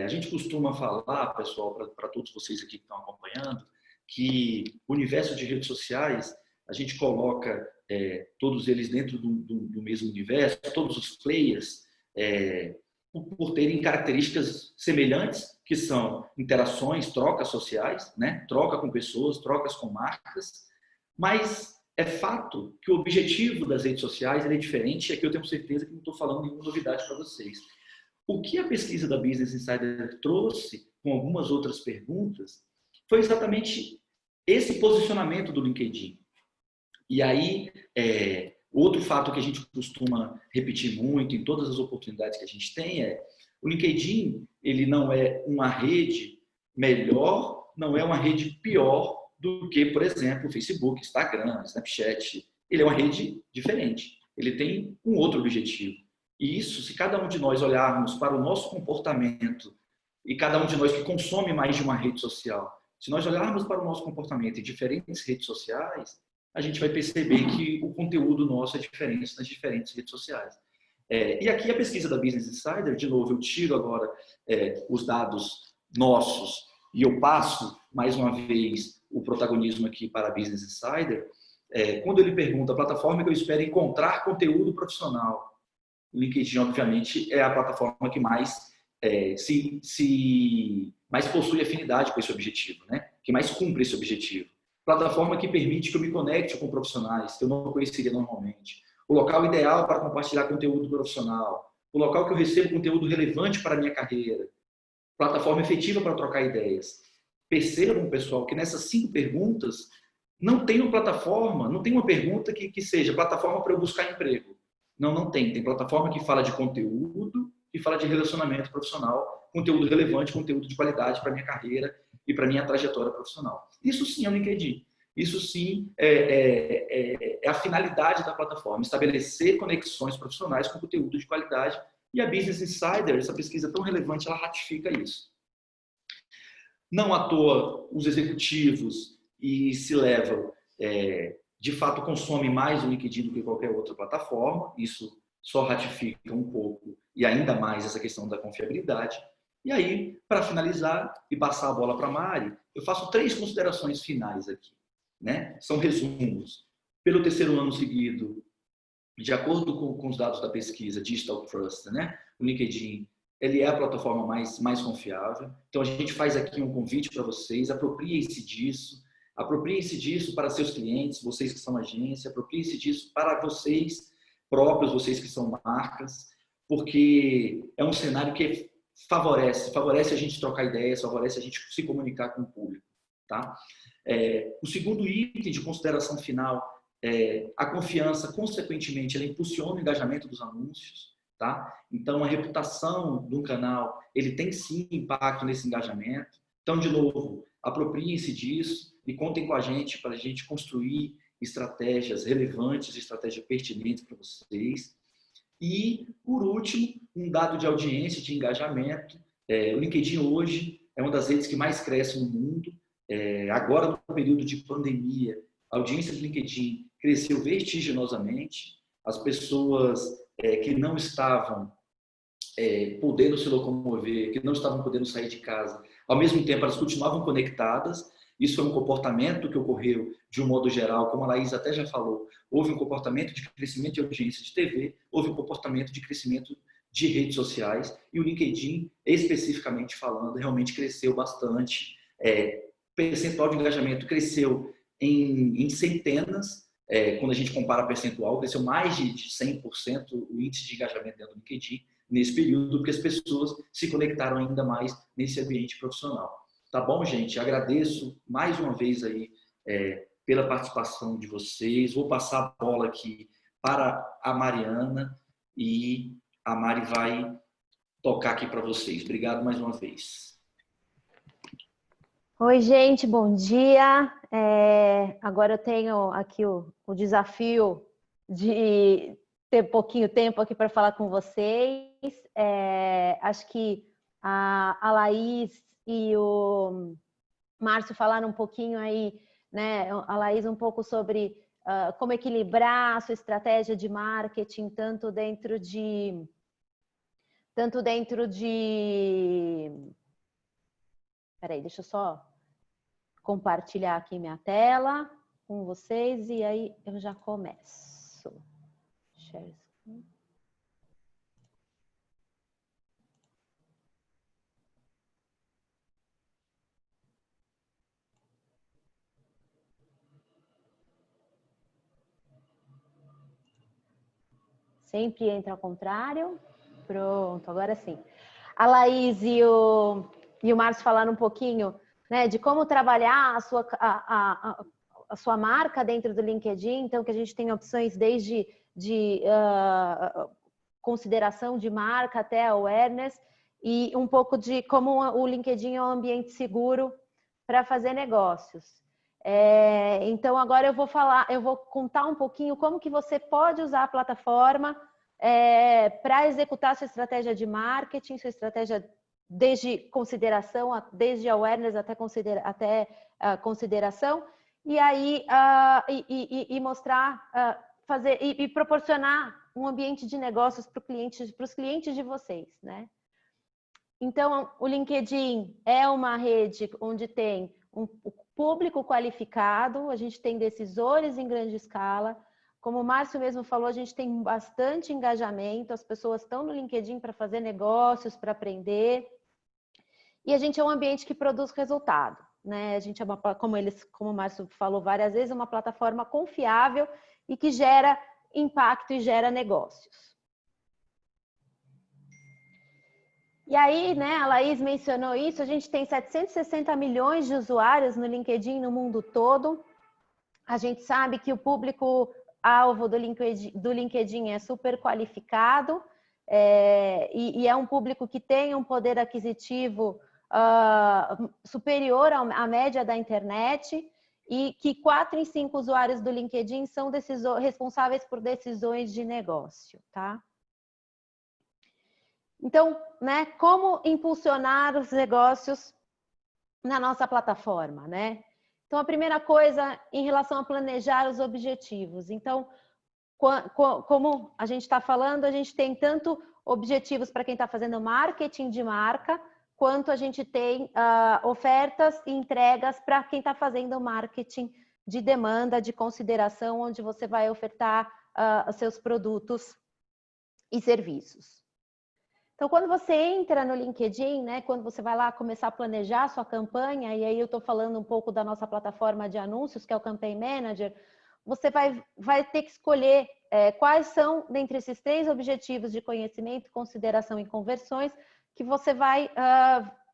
A gente costuma falar, pessoal, para todos vocês aqui que estão acompanhando, que o universo de redes sociais, a gente coloca todos eles dentro do mesmo universo, todos os players, por terem características semelhantes, que são interações, trocas sociais, né? Troca com pessoas, trocas com marcas, mas é fato que o objetivo das redes sociais é diferente, e aqui eu tenho certeza que não estou falando nenhuma novidade para vocês. O que a pesquisa da Business Insider trouxe, com algumas outras perguntas, foi exatamente esse posicionamento do LinkedIn. E aí, outro fato que a gente costuma repetir muito em todas as oportunidades que a gente tem o LinkedIn, ele não é uma rede melhor, não é uma rede pior do que, por exemplo, o Facebook, Instagram, Snapchat. Ele é uma rede diferente. Ele tem um outro objetivo. E isso, se cada um de nós olharmos para o nosso comportamento, e cada um de nós que consome mais de uma rede social, se nós olharmos para o nosso comportamento em diferentes redes sociais, a gente vai perceber que o conteúdo nosso é diferente nas diferentes redes sociais. E aqui a pesquisa da Business Insider, de novo, eu tiro agora os dados nossos e eu passo, mais uma vez, o protagonismo aqui para a Business Insider. Quando ele pergunta a plataforma que eu espero encontrar conteúdo profissional, o LinkedIn, obviamente, é a plataforma que mais mais possui afinidade com esse objetivo, né? Que mais cumpre esse objetivo. Plataforma que permite que eu me conecte com profissionais que eu não conheceria normalmente. O local ideal para compartilhar conteúdo profissional. O local que eu recebo conteúdo relevante para a minha carreira. Plataforma efetiva para trocar ideias. Percebam, pessoal, que nessas 5 perguntas não tem uma plataforma, não tem uma pergunta que seja plataforma para eu buscar emprego. Não tem. Tem plataforma que fala de conteúdo e fala de relacionamento profissional, conteúdo relevante, conteúdo de qualidade para a minha carreira e para a minha trajetória profissional. Isso sim é o LinkedIn. Isso sim é a finalidade da plataforma, estabelecer conexões profissionais com conteúdo de qualidade. E a Business Insider, essa pesquisa tão relevante, ela ratifica isso. Não à toa, os executivos e C-level, de fato, consomem mais o LinkedIn do que qualquer outra plataforma. Isso só ratifica um pouco e ainda mais essa questão da confiabilidade. E aí, para finalizar e passar a bola para a Mari, eu faço 3 considerações finais aqui, né? São resumos. Pelo terceiro ano seguido, de acordo com os dados da pesquisa Digital Trust, né? O LinkedIn, ele é a plataforma mais confiável. Então, a gente faz aqui um convite para vocês, apropriem-se disso para seus clientes, vocês que são agência, apropriem-se disso para vocês próprios, vocês que são marcas, porque é um cenário que favorece a gente trocar ideias, favorece a gente se comunicar com o público, tá? O segundo item de consideração final a confiança, consequentemente, ela impulsiona o engajamento dos anúncios, tá? Então, a reputação de um canal, ele tem sim impacto nesse engajamento. Então, de novo, apropriem-se disso e contem com a gente para a gente construir estratégias relevantes, estratégias pertinentes para vocês. E, por último, um dado de audiência, de engajamento. O LinkedIn hoje é uma das redes que mais cresce no mundo. Agora, no período de pandemia, a audiência do LinkedIn cresceu vertiginosamente. As pessoas que não estavam podendo se locomover, que não estavam podendo sair de casa, ao mesmo tempo elas continuavam conectadas. Isso é um comportamento que ocorreu de um modo geral, como a Laís até já falou. Houve um comportamento de crescimento de audiência de TV, houve um comportamento de crescimento de redes sociais, e o LinkedIn, especificamente falando, realmente cresceu bastante. Percentual de engajamento cresceu em centenas, quando a gente compara percentual, cresceu mais de 100% o índice de engajamento dentro do LinkedIn nesse período, porque as pessoas se conectaram ainda mais nesse ambiente profissional. Tá bom, gente? Agradeço mais uma vez aí pela participação de vocês. Vou passar a bola aqui para a Mariana e a Mari vai tocar aqui para vocês. Obrigado mais uma vez. Oi, gente, bom dia. Agora eu tenho aqui o desafio de ter pouquinho tempo aqui para falar com vocês. Acho que a Laís e o Márcio falaram um pouquinho aí, né? A Laís um pouco sobre como equilibrar a sua estratégia de marketing, tanto dentro de... Peraí, deixa eu só compartilhar aqui minha tela com vocês e aí eu já começo. Share screen. Sempre entra ao contrário. Pronto, agora sim. A Laís e o Márcio falaram um pouquinho, né, de como trabalhar a sua marca dentro do LinkedIn. Então, que a gente tem opções desde consideração de marca até awareness, e um pouco de como o LinkedIn é um ambiente seguro para fazer negócios. Então, agora eu vou contar um pouquinho como que você pode usar a plataforma para executar sua estratégia de marketing, sua estratégia desde consideração, desde awareness até consideração, e aí mostrar, fazer e proporcionar um ambiente de negócios para os clientes de vocês, né? Então, o LinkedIn é uma rede onde tem um público qualificado, a gente tem decisores em grande escala. Como o Márcio mesmo falou, a gente tem bastante engajamento, as pessoas estão no LinkedIn para fazer negócios, para aprender. E a gente é um ambiente que produz resultado, né? A gente é como o Márcio falou várias vezes, uma plataforma confiável e que gera impacto e gera negócios. E aí, né, a Laís mencionou isso, a gente tem 760 milhões de usuários no LinkedIn no mundo todo. A gente sabe que o público-alvo do LinkedIn é super qualificado e é um público que tem um poder aquisitivo superior à média da internet, e que 4 em 5 usuários do LinkedIn são responsáveis por decisões de negócio, tá? Então, né, como impulsionar os negócios na nossa plataforma, né? Então, a primeira coisa em relação a planejar os objetivos. Então, como a gente está falando, a gente tem tanto objetivos para quem está fazendo marketing de marca, quanto a gente tem ofertas e entregas para quem está fazendo marketing de demanda, de consideração, onde você vai ofertar seus produtos e serviços. Então, quando você entra no LinkedIn, né, quando você vai lá começar a planejar a sua campanha, e aí eu estou falando um pouco da nossa plataforma de anúncios, que é o Campaign Manager, você vai ter que escolher quais são, dentre esses 3 objetivos de conhecimento, consideração e conversões, que você vai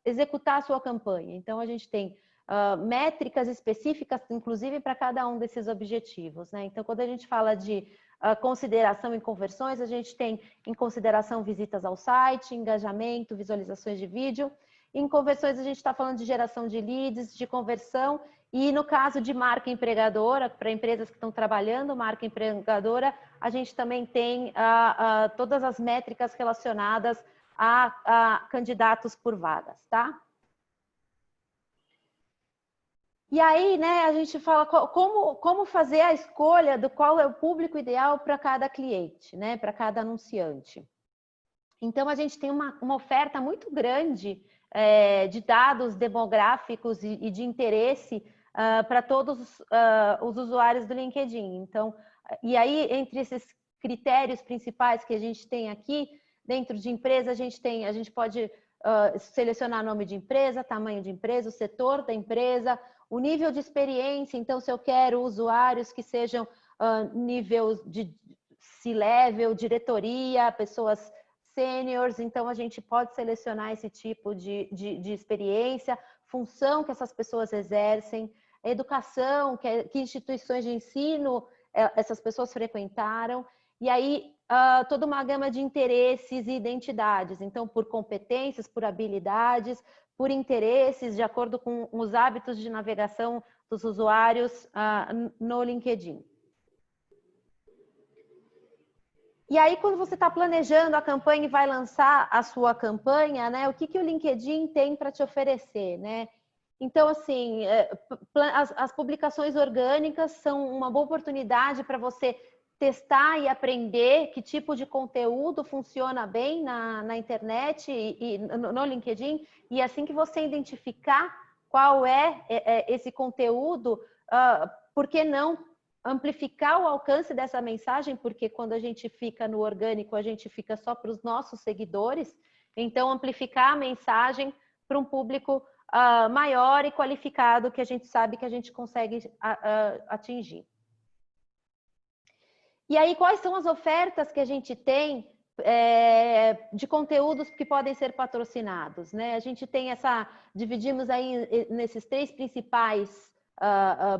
executar a sua campanha. Então, a gente tem métricas específicas, inclusive, para cada um desses objetivos, né? Então, quando a gente fala de consideração em conversões, a gente tem em consideração visitas ao site, engajamento, visualizações de vídeo. Em conversões, a gente está falando de geração de leads, de conversão, e no caso de marca empregadora, para empresas que estão trabalhando marca empregadora, a gente também tem todas as métricas relacionadas a candidatos por vagas, tá? E aí, né, a gente fala como fazer a escolha do qual é o público ideal para cada cliente, né, para cada anunciante. Então, a gente tem uma oferta muito grande de dados demográficos e de interesse para todos os usuários do LinkedIn. Então, e aí, entre esses critérios principais que a gente tem aqui, dentro de empresa, a gente pode selecionar nome de empresa, tamanho de empresa, o setor da empresa, o nível de experiência. Então, se eu quero usuários que sejam nível de C-level, diretoria, pessoas seniors, então a gente pode selecionar esse tipo de experiência, função que essas pessoas exercem, educação, que instituições de ensino essas pessoas frequentaram, e aí toda uma gama de interesses e identidades, então por competências, por habilidades, por interesses, de acordo com os hábitos de navegação dos usuários no LinkedIn. E aí, quando você está planejando a campanha e vai lançar a sua campanha, né, o que o LinkedIn tem para te oferecer, né? Então, assim, as publicações orgânicas são uma boa oportunidade para você testar e aprender que tipo de conteúdo funciona bem na internet e no LinkedIn. E assim que você identificar qual é esse conteúdo, por que não amplificar o alcance dessa mensagem? Porque quando a gente fica no orgânico, a gente fica só para os nossos seguidores. Então, amplificar a mensagem para um público maior e qualificado, que a gente sabe que a gente consegue atingir. E aí, quais são as ofertas que a gente tem de conteúdos que podem ser patrocinados, né? A gente tem dividimos aí nesses 3 principais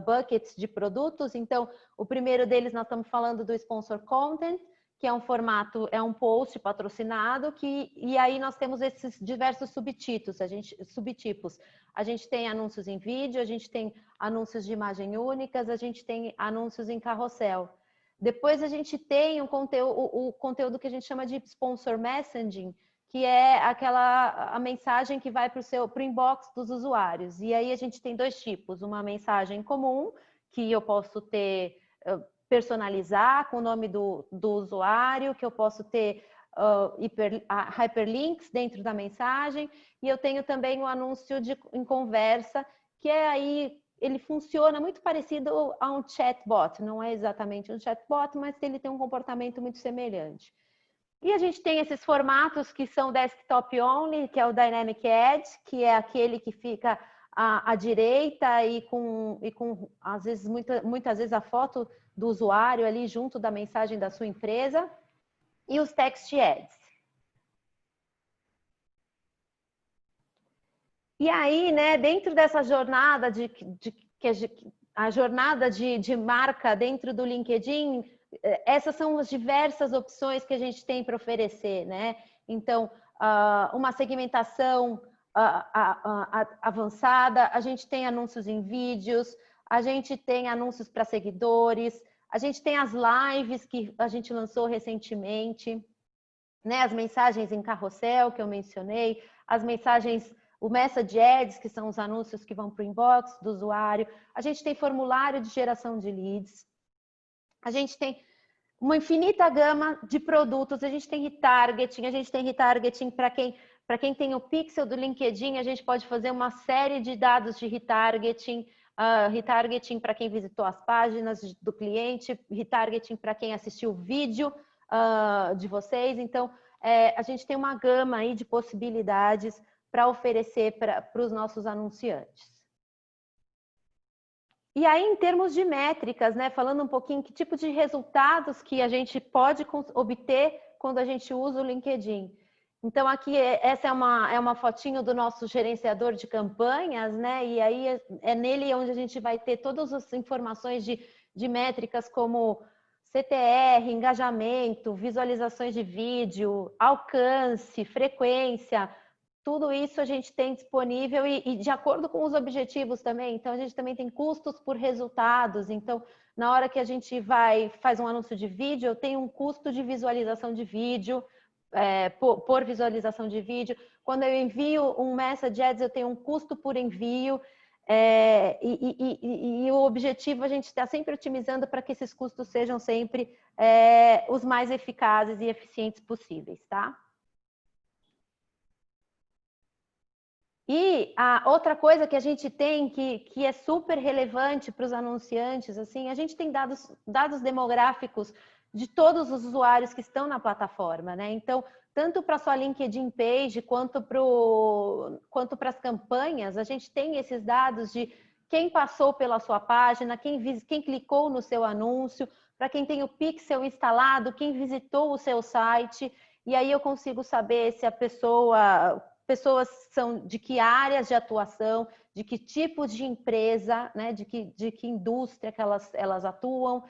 buckets de produtos. Então, o primeiro deles nós estamos falando do Sponsor Content, que é um formato, é um post patrocinado, e aí nós temos esses diversos subtipos. A gente tem anúncios em vídeo, a gente tem anúncios de imagem únicas, a gente tem anúncios em carrossel. Depois a gente tem o conteúdo que a gente chama de Sponsor Messaging, que é a mensagem que vai para o inbox dos usuários. E aí a gente tem 2 tipos, uma mensagem comum, que eu posso personalizar com o nome do usuário, que eu posso ter hyperlinks dentro da mensagem, e eu tenho também o anúncio em conversa, que aí ele funciona muito parecido a um chatbot, não é exatamente um chatbot, mas ele tem um comportamento muito semelhante. E a gente tem esses formatos que são desktop only, que é o Dynamic Ad, que é aquele que fica à direita e com às vezes, muitas vezes a foto do usuário ali junto da mensagem da sua empresa, e os Text Ads. E aí, né, dentro dessa jornada a jornada de marca dentro do LinkedIn, essas são as diversas opções que a gente tem para oferecer, né? Então, uma segmentação avançada, a gente tem anúncios em vídeos, a gente tem anúncios para seguidores, a gente tem as lives que a gente lançou recentemente, né? As mensagens em carrossel que eu mencionei, as mensagens, o Message Ads, que são os anúncios que vão para o inbox do usuário, a gente tem formulário de geração de leads, a gente tem uma infinita gama de produtos, a gente tem retargeting para quem tem o pixel do LinkedIn, a gente pode fazer uma série de dados de retargeting, retargeting para quem visitou as páginas do cliente, retargeting para quem assistiu o vídeo de vocês. Então, a gente tem uma gama aí de possibilidades para oferecer para os nossos anunciantes. E aí, em termos de métricas, né, falando um pouquinho que tipo de resultados que a gente pode obter quando a gente usa o LinkedIn. Então, aqui, essa é uma fotinho do nosso gerenciador de campanhas, né? E aí é nele onde a gente vai ter todas as informações de métricas como CTR, engajamento, visualizações de vídeo, alcance, frequência, tudo isso a gente tem disponível e de acordo com os objetivos também. Então, a gente também tem custos por resultados. Então, na hora que a gente faz um anúncio de vídeo, eu tenho um custo de visualização de vídeo, por visualização de vídeo. Quando eu envio um Message Ads, eu tenho um custo por envio. E o objetivo a gente está sempre otimizando para que esses custos sejam sempre os mais eficazes e eficientes possíveis, tá? E a outra coisa que a gente tem que é super relevante para os anunciantes, assim, a gente tem dados demográficos de todos os usuários que estão na plataforma, né? Então, tanto para a sua LinkedIn page quanto para as campanhas, a gente tem esses dados de quem passou pela sua página, quem clicou no seu anúncio, para quem tem o pixel instalado, quem visitou o seu site, e aí eu consigo saber se a pessoas são de que áreas de atuação, de que tipo de empresa, né, de que indústria que elas atuam,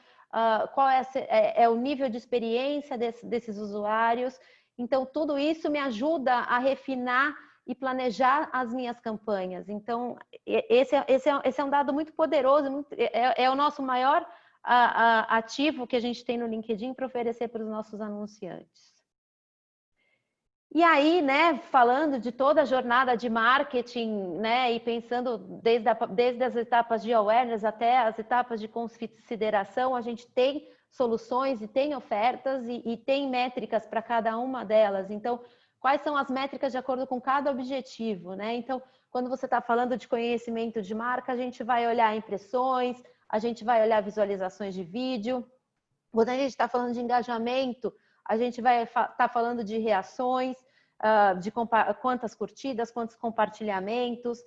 qual é o nível de experiência desses usuários. Então, tudo isso me ajuda a refinar e planejar as minhas campanhas. Então, esse é um dado muito poderoso, é o nosso maior ativo que a gente tem no LinkedIn para oferecer para os nossos anunciantes. E aí, né, falando de toda a jornada de marketing, né, e pensando desde as etapas de awareness até as etapas de consideração, a gente tem soluções e tem ofertas e tem métricas para cada uma delas. Então, quais são as métricas de acordo com cada objetivo, né? Então, quando você está falando de conhecimento de marca, a gente vai olhar impressões, a gente vai olhar visualizações de vídeo. Quando a gente está falando de engajamento, a gente vai estar falando de reações, de quantas curtidas, quantos compartilhamentos,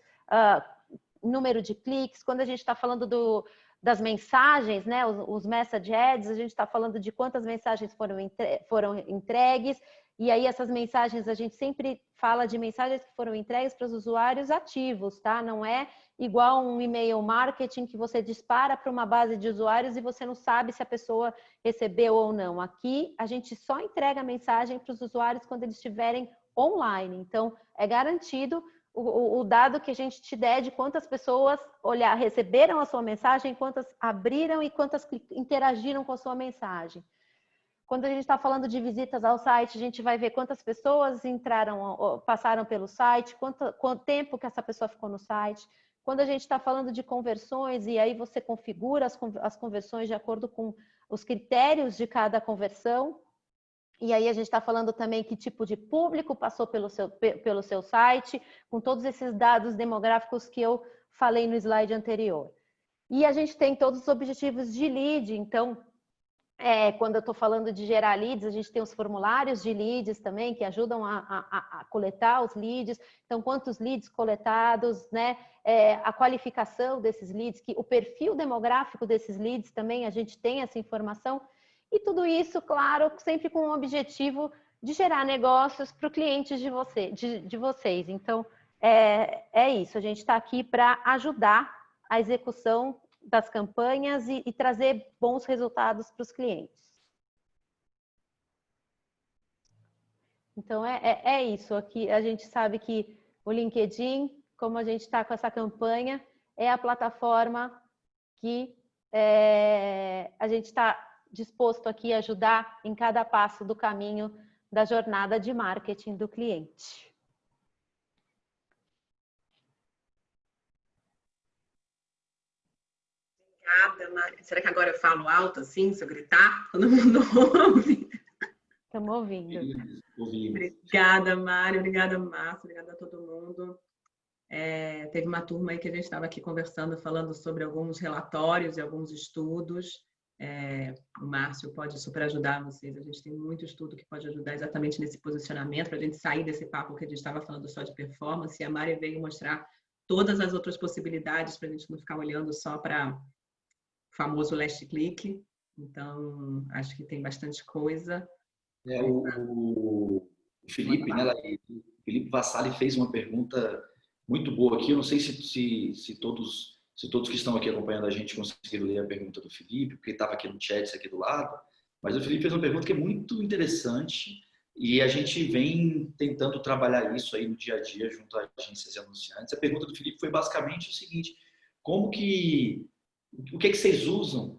número de cliques. Quando a gente está falando das mensagens, né, os message ads, a gente está falando de quantas mensagens foram entregues. E aí essas mensagens, a gente sempre fala de mensagens que foram entregues para os usuários ativos, tá? Não é igual um e-mail marketing que você dispara para uma base de usuários e você não sabe se a pessoa recebeu ou não. Aqui, a gente só entrega a mensagem para os usuários quando eles estiverem online. Então, é garantido o dado que a gente te der de quantas pessoas receberam a sua mensagem, quantas abriram e quantas interagiram com a sua mensagem. Quando a gente está falando de visitas ao site, a gente vai ver quantas pessoas passaram pelo site, quanto tempo que essa pessoa ficou no site. Quando a gente está falando de conversões, e aí você configura as conversões de acordo com os critérios de cada conversão. E aí a gente está falando também que tipo de público passou pelo seu site, com todos esses dados demográficos que eu falei no slide anterior. E a gente tem todos os objetivos de lead, então, quando eu estou falando de gerar leads, a gente tem os formulários de leads também, que ajudam a coletar os leads. Então, quantos leads coletados, né? A qualificação desses leads, o perfil demográfico desses leads também, a gente tem essa informação. E tudo isso, claro, sempre com o objetivo de gerar negócios para o cliente de vocês. Então, é isso. A gente está aqui para ajudar a execução das campanhas e trazer bons resultados para os clientes. Então, é isso. Aqui a gente sabe que o LinkedIn, como a gente está com essa campanha, é a plataforma que a gente está disposto aqui a ajudar em cada passo do caminho da jornada de marketing do cliente. Obrigada, Mari. Será que agora eu falo alto assim, se eu gritar? Todo mundo ouve? Estamos ouvindo. Obrigada, Mari. Obrigada, Márcio. Obrigada a todo mundo. Teve uma turma aí que a gente estava aqui conversando, falando sobre alguns relatórios e alguns estudos. O Márcio pode super ajudar vocês. A gente tem muito estudo que pode ajudar exatamente nesse posicionamento, para a gente sair desse papo que a gente estava falando só de performance. E a Mari veio mostrar todas as outras possibilidades para a gente não ficar olhando só para o famoso last click. Então, acho que tem bastante coisa. O Felipe, né, Felipe Vassali fez uma pergunta muito boa aqui. Eu não sei se se todos que estão aqui acompanhando a gente conseguiram ler a pergunta do Felipe, porque estava aqui no chat aqui do lado, mas o Felipe fez uma pergunta que é muito interessante e a gente vem tentando trabalhar isso aí no dia a dia junto a agências e anunciantes. A pergunta do Felipe foi basicamente o seguinte: o que é que vocês usam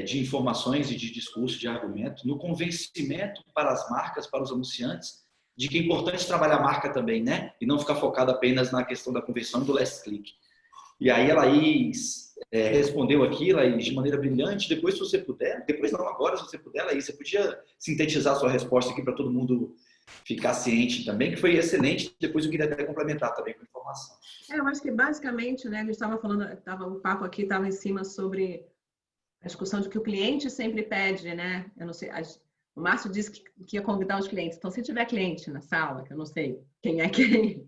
de informações e de discurso, de argumento, no convencimento para as marcas, para os anunciantes, de que é importante trabalhar a marca também, né? E não ficar focado apenas na questão da conversão do last click. E aí a Laís respondeu aqui, Laís, de maneira brilhante. Depois, se você puder, depois não, agora, se você puder, Laís, você podia sintetizar a sua resposta aqui para todo mundo ficar ciente também, que foi excelente. Depois eu queria até complementar também com informação. Eu acho que basicamente, né, a gente estava falando, o papo aqui estava em cima sobre a discussão de que o cliente sempre pede, né? Eu não sei, o Márcio disse que ia convidar os clientes. Então, se tiver cliente na sala, que eu não sei quem é quem,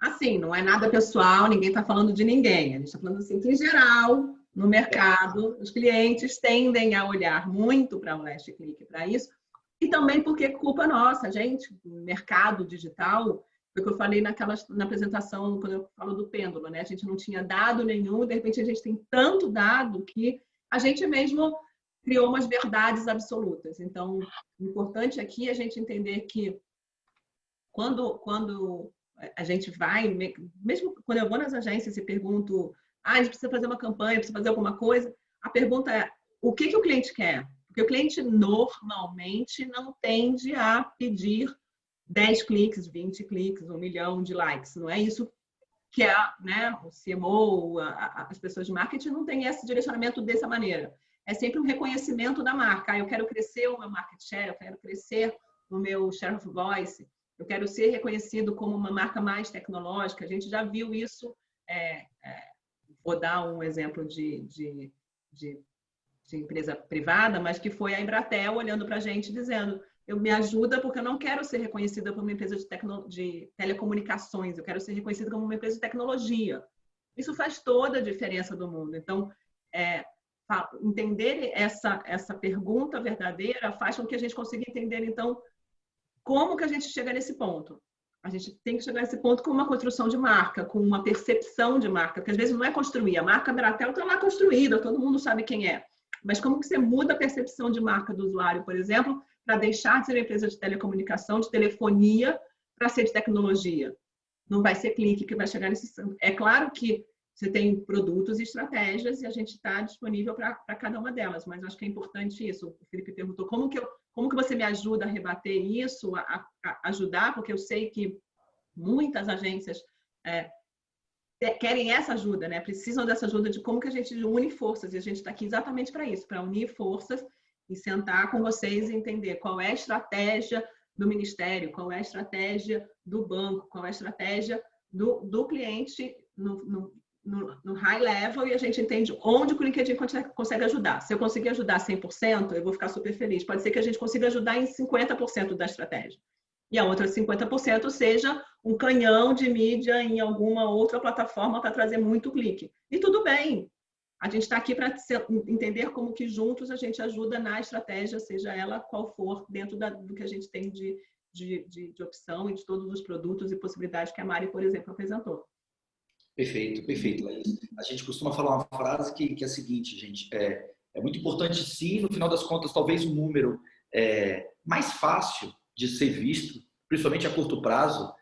assim, não é nada pessoal, ninguém está falando de ninguém. A gente está falando assim que, em geral, no mercado, os clientes tendem a olhar muito para o last click, para isso. E também porque é culpa nossa, gente, o mercado digital, foi o que eu falei na apresentação, quando eu falo do pêndulo, né? A gente não tinha dado nenhum, de repente a gente tem tanto dado que a gente mesmo criou umas verdades absolutas. Então, o importante aqui é a gente entender que quando a gente vai, mesmo quando eu vou nas agências e pergunto, a gente precisa fazer uma campanha, precisa fazer alguma coisa, a pergunta é, o que o cliente quer? Porque o cliente normalmente não tende a pedir 10 cliques, 20 cliques, 1 milhão de likes. Não é isso que é, né, o CMO, as pessoas de marketing não têm esse direcionamento dessa maneira. É sempre um reconhecimento da marca. Eu quero crescer o meu market share, eu quero crescer o meu share of voice, eu quero ser reconhecido como uma marca mais tecnológica. A gente já viu isso. Vou dar um exemplo de empresa privada, mas que foi a Embratel olhando para a gente dizendo: me ajuda porque eu não quero ser reconhecida como uma empresa de telecomunicações, eu quero ser reconhecida como uma empresa de tecnologia. Isso faz toda a diferença do mundo. Então, entender essa pergunta verdadeira faz com que a gente consiga entender, então, como que a gente chega nesse ponto. A gente tem que chegar nesse ponto com uma construção de marca, com uma percepção de marca, porque às vezes não é construir. A marca Embratel está lá construída, todo mundo sabe quem é. Mas como que você muda a percepção de marca do usuário, por exemplo, para deixar de ser uma empresa de telecomunicação, de telefonia, para ser de tecnologia? Não vai ser clique que vai chegar nesse... É claro que você tem produtos e estratégias e a gente está disponível para cada uma delas, mas acho que é importante isso. O Felipe perguntou como que você me ajuda a rebater isso, a ajudar, porque eu sei que muitas agências querem essa ajuda, né? Precisam dessa ajuda de como que a gente une forças, e a gente está aqui exatamente para isso, para unir forças e sentar com vocês e entender qual é a estratégia do ministério, qual é a estratégia do banco, qual é a estratégia do cliente no high level, e a gente entende onde o LinkedIn consegue ajudar. Se eu conseguir ajudar 100%, eu vou ficar super feliz. Pode ser que a gente consiga ajudar em 50% da estratégia. E a outra 50% seja um canhão de mídia em alguma outra plataforma para trazer muito clique. E tudo bem. A gente está aqui para entender como que juntos a gente ajuda na estratégia, seja ela qual for, dentro do que a gente tem de opção e de todos os produtos e possibilidades que a Mari, por exemplo, apresentou. Perfeito, perfeito, Laís. A gente costuma falar uma frase que é a seguinte, gente, é muito importante, sim, no final das contas, talvez um número mais fácil de ser visto, principalmente a curto prazo,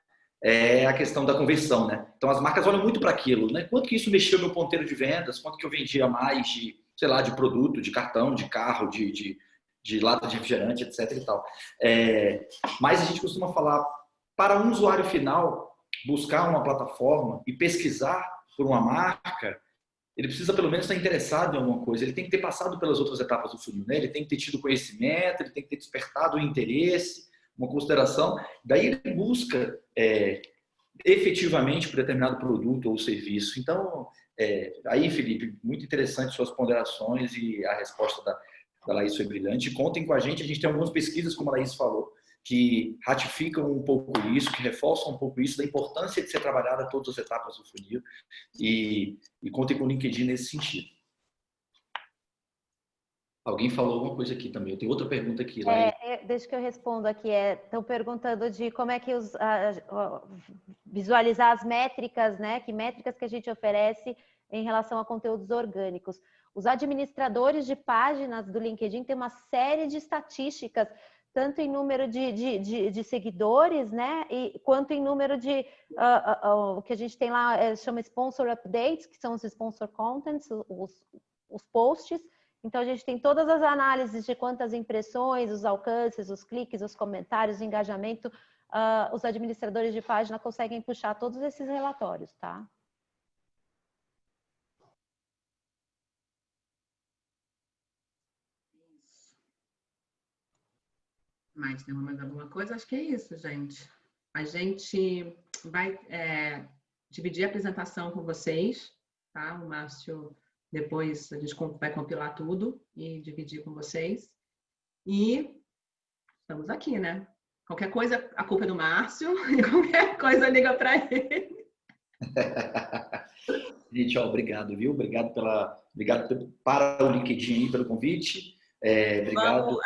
é a questão da conversão, né? Então, as marcas olham muito para aquilo, né? Quanto que isso mexeu no meu ponteiro de vendas, quanto que eu vendia mais de, sei lá, de produto, de cartão, de carro, de lata de refrigerante, etc e tal. Mas a gente costuma falar, para um usuário final, buscar uma plataforma e pesquisar por uma marca, ele precisa pelo menos estar interessado em alguma coisa, ele tem que ter passado pelas outras etapas do funil, né? Ele tem que ter tido conhecimento, ele tem que ter despertado o interesse, uma consideração, daí ele busca efetivamente por determinado produto ou serviço. Então, aí, Felipe, muito interessante suas ponderações e a resposta da Laís foi brilhante. Contem com a gente tem algumas pesquisas, como a Laís falou, que ratificam um pouco isso, que reforçam um pouco isso, da importância de ser trabalhada todas as etapas do funil, e contem com o LinkedIn nesse sentido. Alguém falou alguma coisa aqui também. Eu tenho outra pergunta aqui. Deixa que eu respondo aqui. Estão perguntando de como é que visualizar as métricas, né? Que métricas que a gente oferece em relação a conteúdos orgânicos. Os administradores de páginas do LinkedIn têm uma série de estatísticas, tanto em número de seguidores, né, quanto em número de, o que a gente tem lá, chama Sponsor Updates, que são os Sponsor Contents, os posts. Então, a gente tem todas as análises de quantas impressões, os alcances, os cliques, os comentários, o engajamento, os administradores de página conseguem puxar todos esses relatórios, tá? Mais alguma coisa? Acho que é isso, gente. A gente vai dividir a apresentação com vocês, tá? O Márcio, depois a gente vai compilar tudo e dividir com vocês. E estamos aqui, né? Qualquer coisa, a culpa é do Márcio, e qualquer coisa liga para ele. Gente, ó, obrigado, viu? Obrigado para o LinkedIn aí, pelo convite. Obrigado.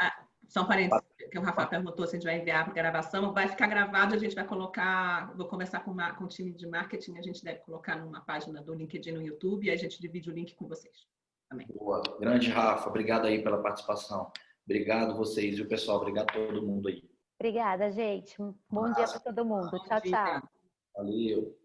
Só um parênteses, que o Rafael perguntou se a gente vai enviar para gravação. Vai ficar gravado, a gente vai colocar... Vou começar com o time de marketing, a gente deve colocar numa página do LinkedIn no YouTube e a gente divide o link com vocês também. Boa. Grande, Rafa. Obrigado aí pela participação. Obrigado vocês e o pessoal. Obrigado a todo mundo aí. Obrigada, gente. Bom dia para todo mundo. Tchau, tchau. Valeu.